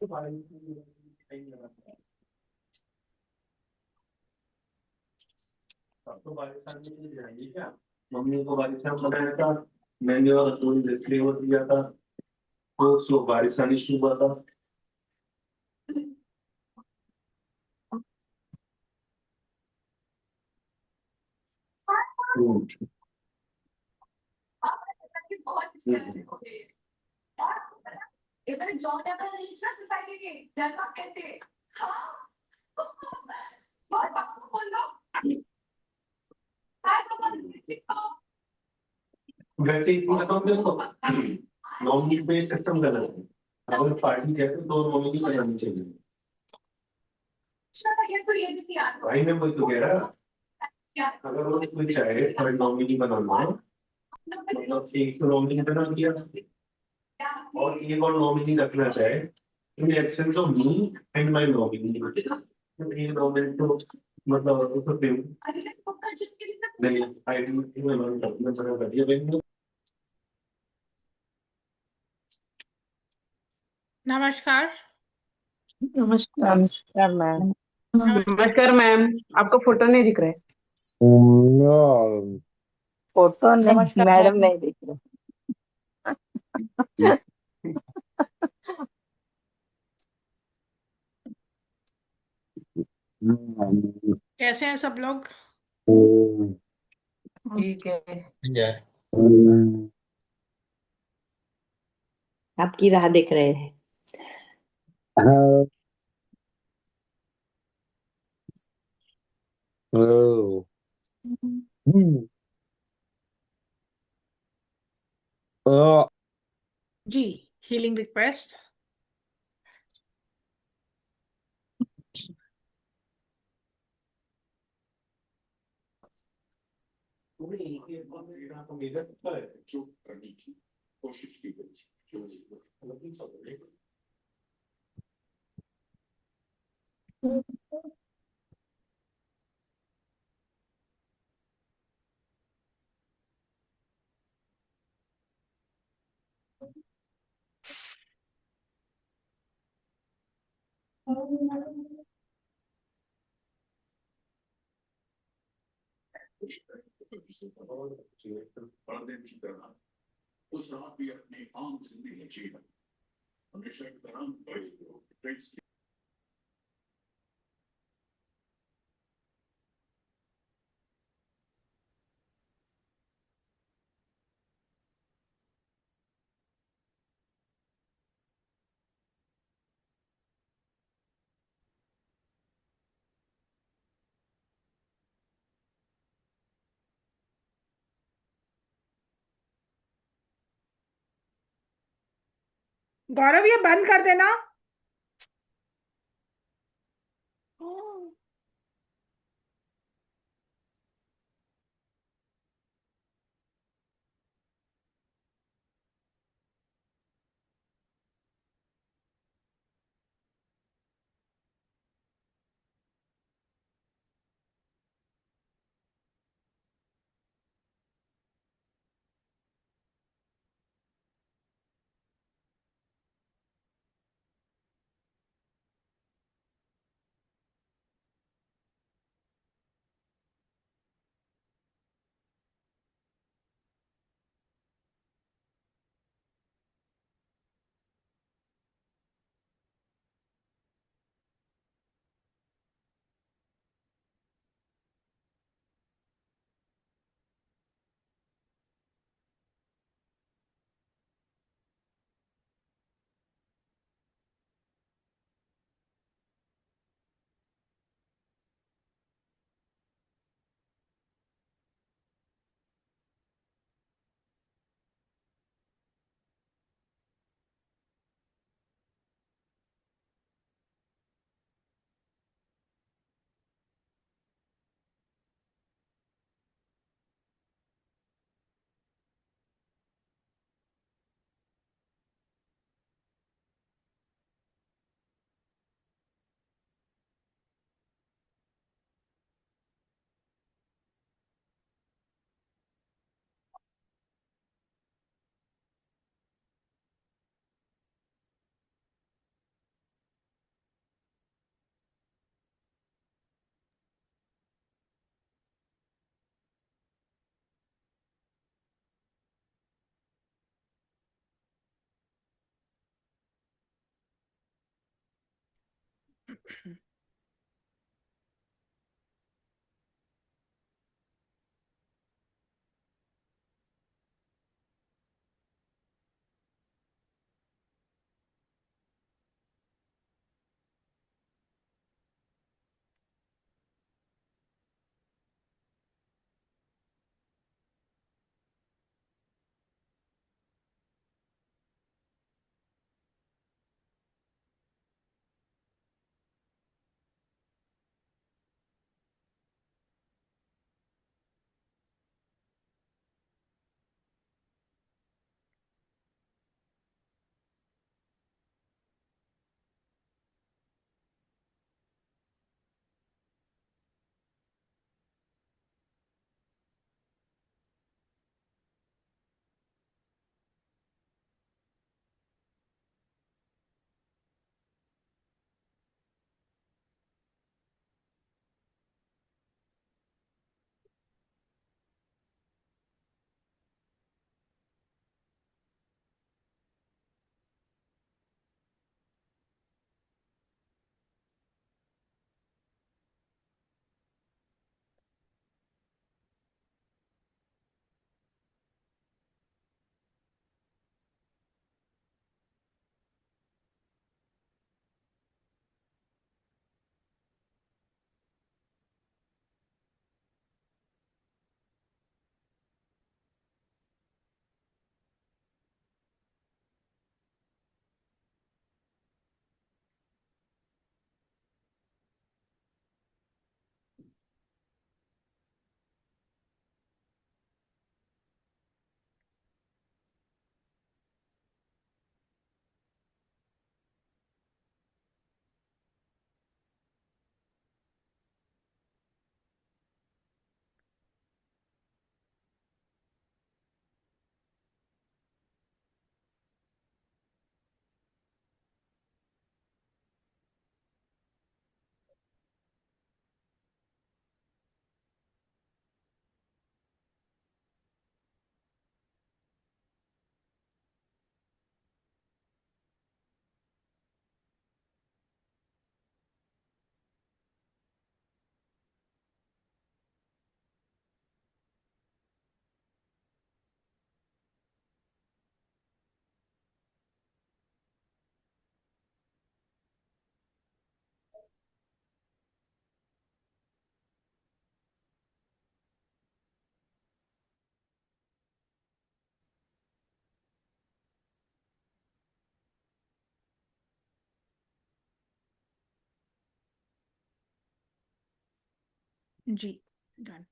आपको पाकिस्तान में नहीं जाएंगी क्या? मम्मी को पाकिस्तान बताया था, मैंने और पूरी जिसने वो दिया था, तो उसको पाकिस्तानी शुरू हुआ था। हम्म। वैसे ही पूरा काम देखो, नॉमिनी पे सिस्टम करना है। अगर पार्टी जैसे तो नॉमिनी बनानी चाहिए। भाई मैं वही तो कह रहा, अगर वो कोई चाहे थर्ड नॉमिनी बनाना, मतलब एक तो नॉमिनी बना दिया और एक और नॉमिनी रखना चाहे, in absence of me and my nominee, तो ये नॉमिनी तो मतलब उसको फिर नहीं आईडी में बना कर दिया। नमस्कार। नमस्कार। नमस्कार मैम। नमस्कार। नमस्कार मैम, आपका फोटो नहीं दिख रहा है। फोटो नहीं, नमस्कार मैडम मैम। नहीं दिख रहे। कैसे हैं सब लोग? ठीक है। Yeah. आपकी राह देख रहे हैं। Oh. Hmm. Oh. जी, हीलिंग रिक्वेस्ट। गौरव, ये बंद कर देना। जी डन।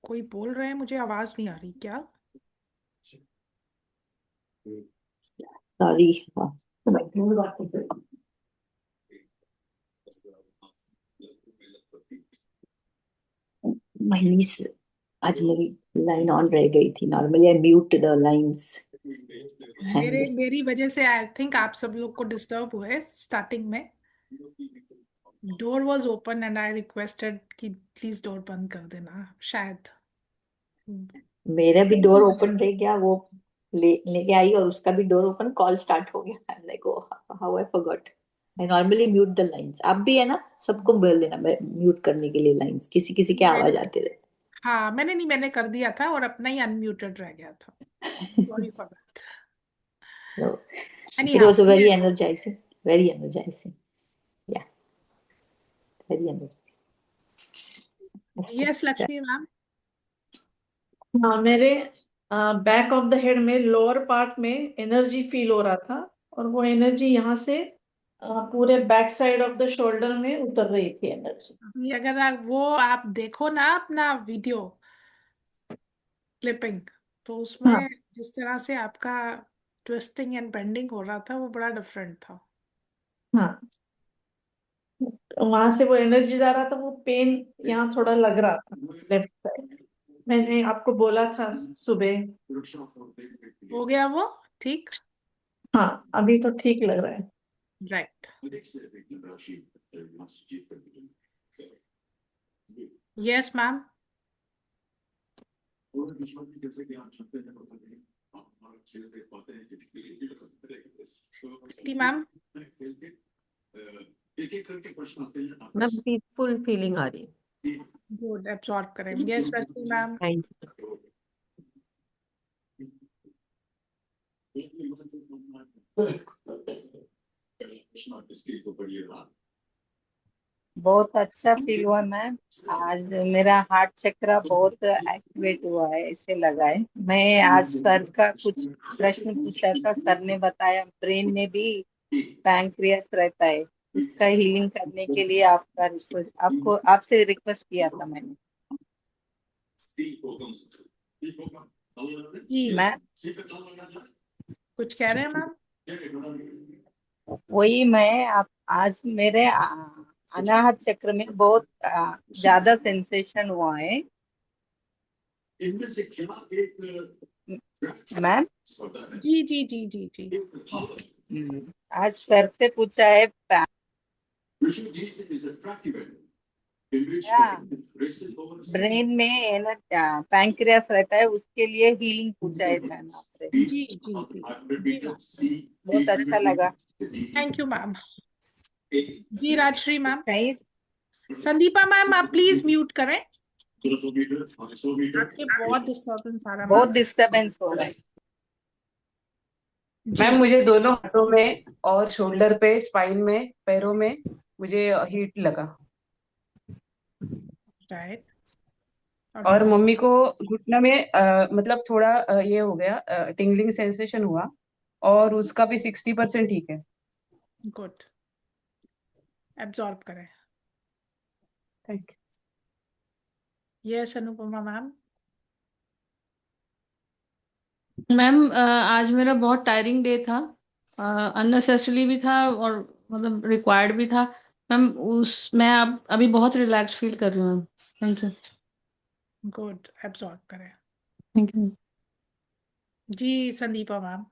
कोई बोल रहे हैं, मुझे आवाज नहीं आ रही क्या? सॉरी। मनीष, आज मेरी लाइन ऑन रह गई थी। Normally I mute the lines and मेरी वजह से आई थिंक आप सब लोग को डिस्टर्ब हुए स्टार्टिंग में। Door was open and I requested कि प्लीज डोर बंद कर देना शायद। मेरा भी डोर ओपन रह गया। वो लेके आई और उसका भी डोर ओपन, कॉल स्टार्ट हो गया। I am like oh how I forgot. I normally mute the lines. आप भी है ना, सबको बोल देना म्यूट करने के लिए लाइंस, किसी किसी के आवाज आते रहते। हाँ मैंने कर दिया था और अपना ही अनम्यूटेड रह गया था। Sorry for that. So it anyhow was a very energizing, very energizing. Yeah, very energizing. Yes Lakshmi ma'am. हाँ, मेरे बैक ऑफ द हेड में लोअर पार्ट में एनर्जी फील हो रहा था, और वो एनर्जी यहाँ से पूरे back side of the shoulder में उतर रही थी एनर्जी। अभी अगर आप देखो ना अपना वीडियो क्लिपिंग, तो हाँ उसमें जिस तरह से आपका ट्विस्टिंग एंड बेंडिंग हो रहा था वो बड़ा डिफरेंट था। हाँ, वहां से वो एनर्जी जा रहा था, वो पेन यहाँ थोड़ा लग रहा था लेफ्ट साइड। मैंने आपको बोला था सुबह। हो गया वो ठीक? हाँ, अभी तो ठीक लग रहा है। राइट। Yes ma'am. मैम ना पीसफुल फीलिंग आ रही है। गुड, एब्सॉर्ब करें। यस रश्मि मैम। थैंक बहुत अच्छा फील हुआ मैम। आज मेरा हार्ट चक्र बहुत एक्टिवेट हुआ है, ऐसे लगा है। मैं आज सर का कुछ प्रश्न पूछा था, सर ने बताया ब्रेन में भी पैंक्रियास रहता है, उसका हीलिंग करने के लिए आपका रिक्वेस्ट, आपसे रिक्वेस्ट किया था मैंने। जी मैं कुछ कह रहे हैं मैम? वही मैं आप आज मेरे अनाहत चक्र में बहुत ज्यादा सेंसेशन हुआ है मैम। जी जी जी जी जी। आज सर से पूछा है ब्रेन में पैंक्रियास रहता है, उसके लिए हीलिंग पूछा है मैम आपसे। जी जी जी जी मैम। बहुत अच्छा लगा। Thank you ma'am. जी राजश्री मैम। कहीं संदीपा मैम आप प्लीज म्यूट करें, आपके बहुत डिस्टरबेंस आ रहा है बहुत मैम। डिस्टरबेंस हो रहा है। जी मैम, मुझे दोनों हाथों में और शोल्डर पे, स्पाइन में, पैरों में मुझे हीट लगा। राइट। और मम्मी को घुटना में मतलब थोड़ा ये हो गया, टिंगलिंग सेंसेशन हुआ, और उसका भी 60% ठीक है। गुड, एब्जॉर्ब करें। Thank yes Anupama ma'am. Ma'am आज मेरा बहुत टायरिंग डे था, अननेसेसरी भी था और मतलब रिक्वायर्ड भी था। मैम उस मैं अब अभी बहुत रिलैक्स फील कर रही हूँ ma'am. Thank you. Good, absorb करें। Thank you. जी संदीपा मैम,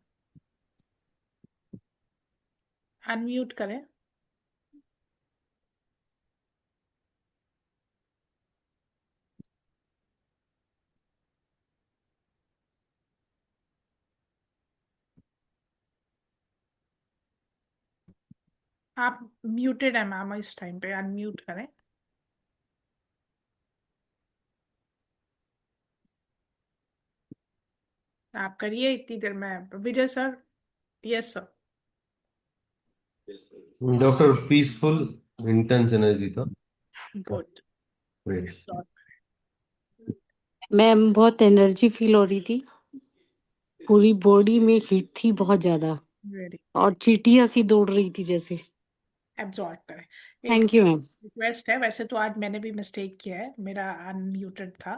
अनम्यूट करें। आप म्यूटेड है मैम, इस टाइम पे अनम्यूट करें। आप करिए इतनी देर में। Vijay sir. Yes sir. Doctor, peaceful intense energy था। गुड। Great. मैम बहुत एनर्जी फील हो रही थी, पूरी बॉडी में हीट थी बहुत ज्यादा, वेरी और चींटियां सी दौड़ रही थी जैसे। एब्जॉर्ब करें। एक थैंक यू मैम। रिक्वेस्ट है, वैसे तो आज मैंने भी मिस्टेक किया है, मेरा अनम्यूटेड था।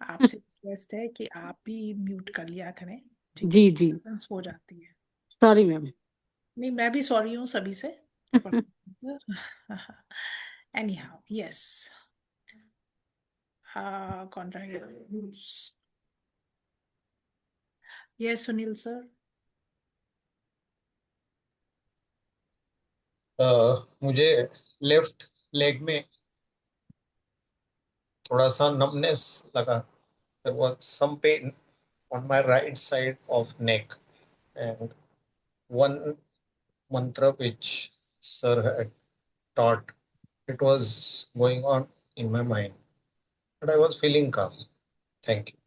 आपसे रिक्वेस्ट है कि आप भी म्यूट कर लिया करें, ठीक है? जी जी, डिस्टर्बेंस हो जाती है। Sorry ma'am. नहीं, मैं भी सॉरी हूँ सभी से। Any how, yes. कौन रहेगा? Yes Sunil sir. मुझे लेफ्ट लेग में थोड़ा सा नमनेस लगा. There was some pain on my right side of neck, and one mantra which sir had taught, it was going on in my mind, but I was feeling calm. Thank you.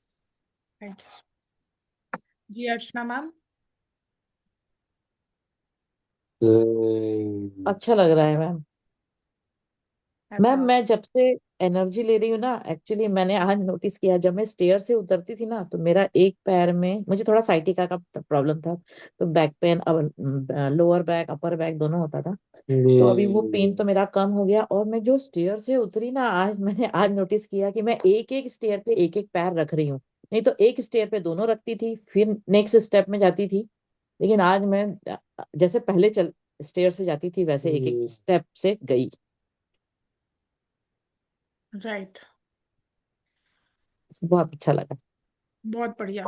Thank you ji. Archana ma'am. अच्छा लग रहा है ma'am. Ma'am मैं जब से energy ले रही हूँ ना, एक्चुअली मैंने आज नोटिस किया, जब मैं स्टेयर से उतरती थी ना, तो मेरा एक पैर में, मुझे थोड़ा साइटिका का प्रॉब्लम था, तो back pain, lower back upper back दोनों होता था। तो अभी वो पेन तो मेरा कम हो गया, और मैं जो स्टेयर से उतरी ना, आज मैंने आज नोटिस किया कि मैं एक एक स्टेयर पे एक एक पैर रख रही हूँ। नहीं तो एक स्टेयर पे दोनों रखती थी, फिर नेक्स्ट स्टेप में जाती थी, लेकिन आज मैं जैसे पहले चल स्टेयर से जाती थी वैसे एक एक स्टेप से गई। राइट। बहुत अच्छा लगा। बहुत बढ़िया।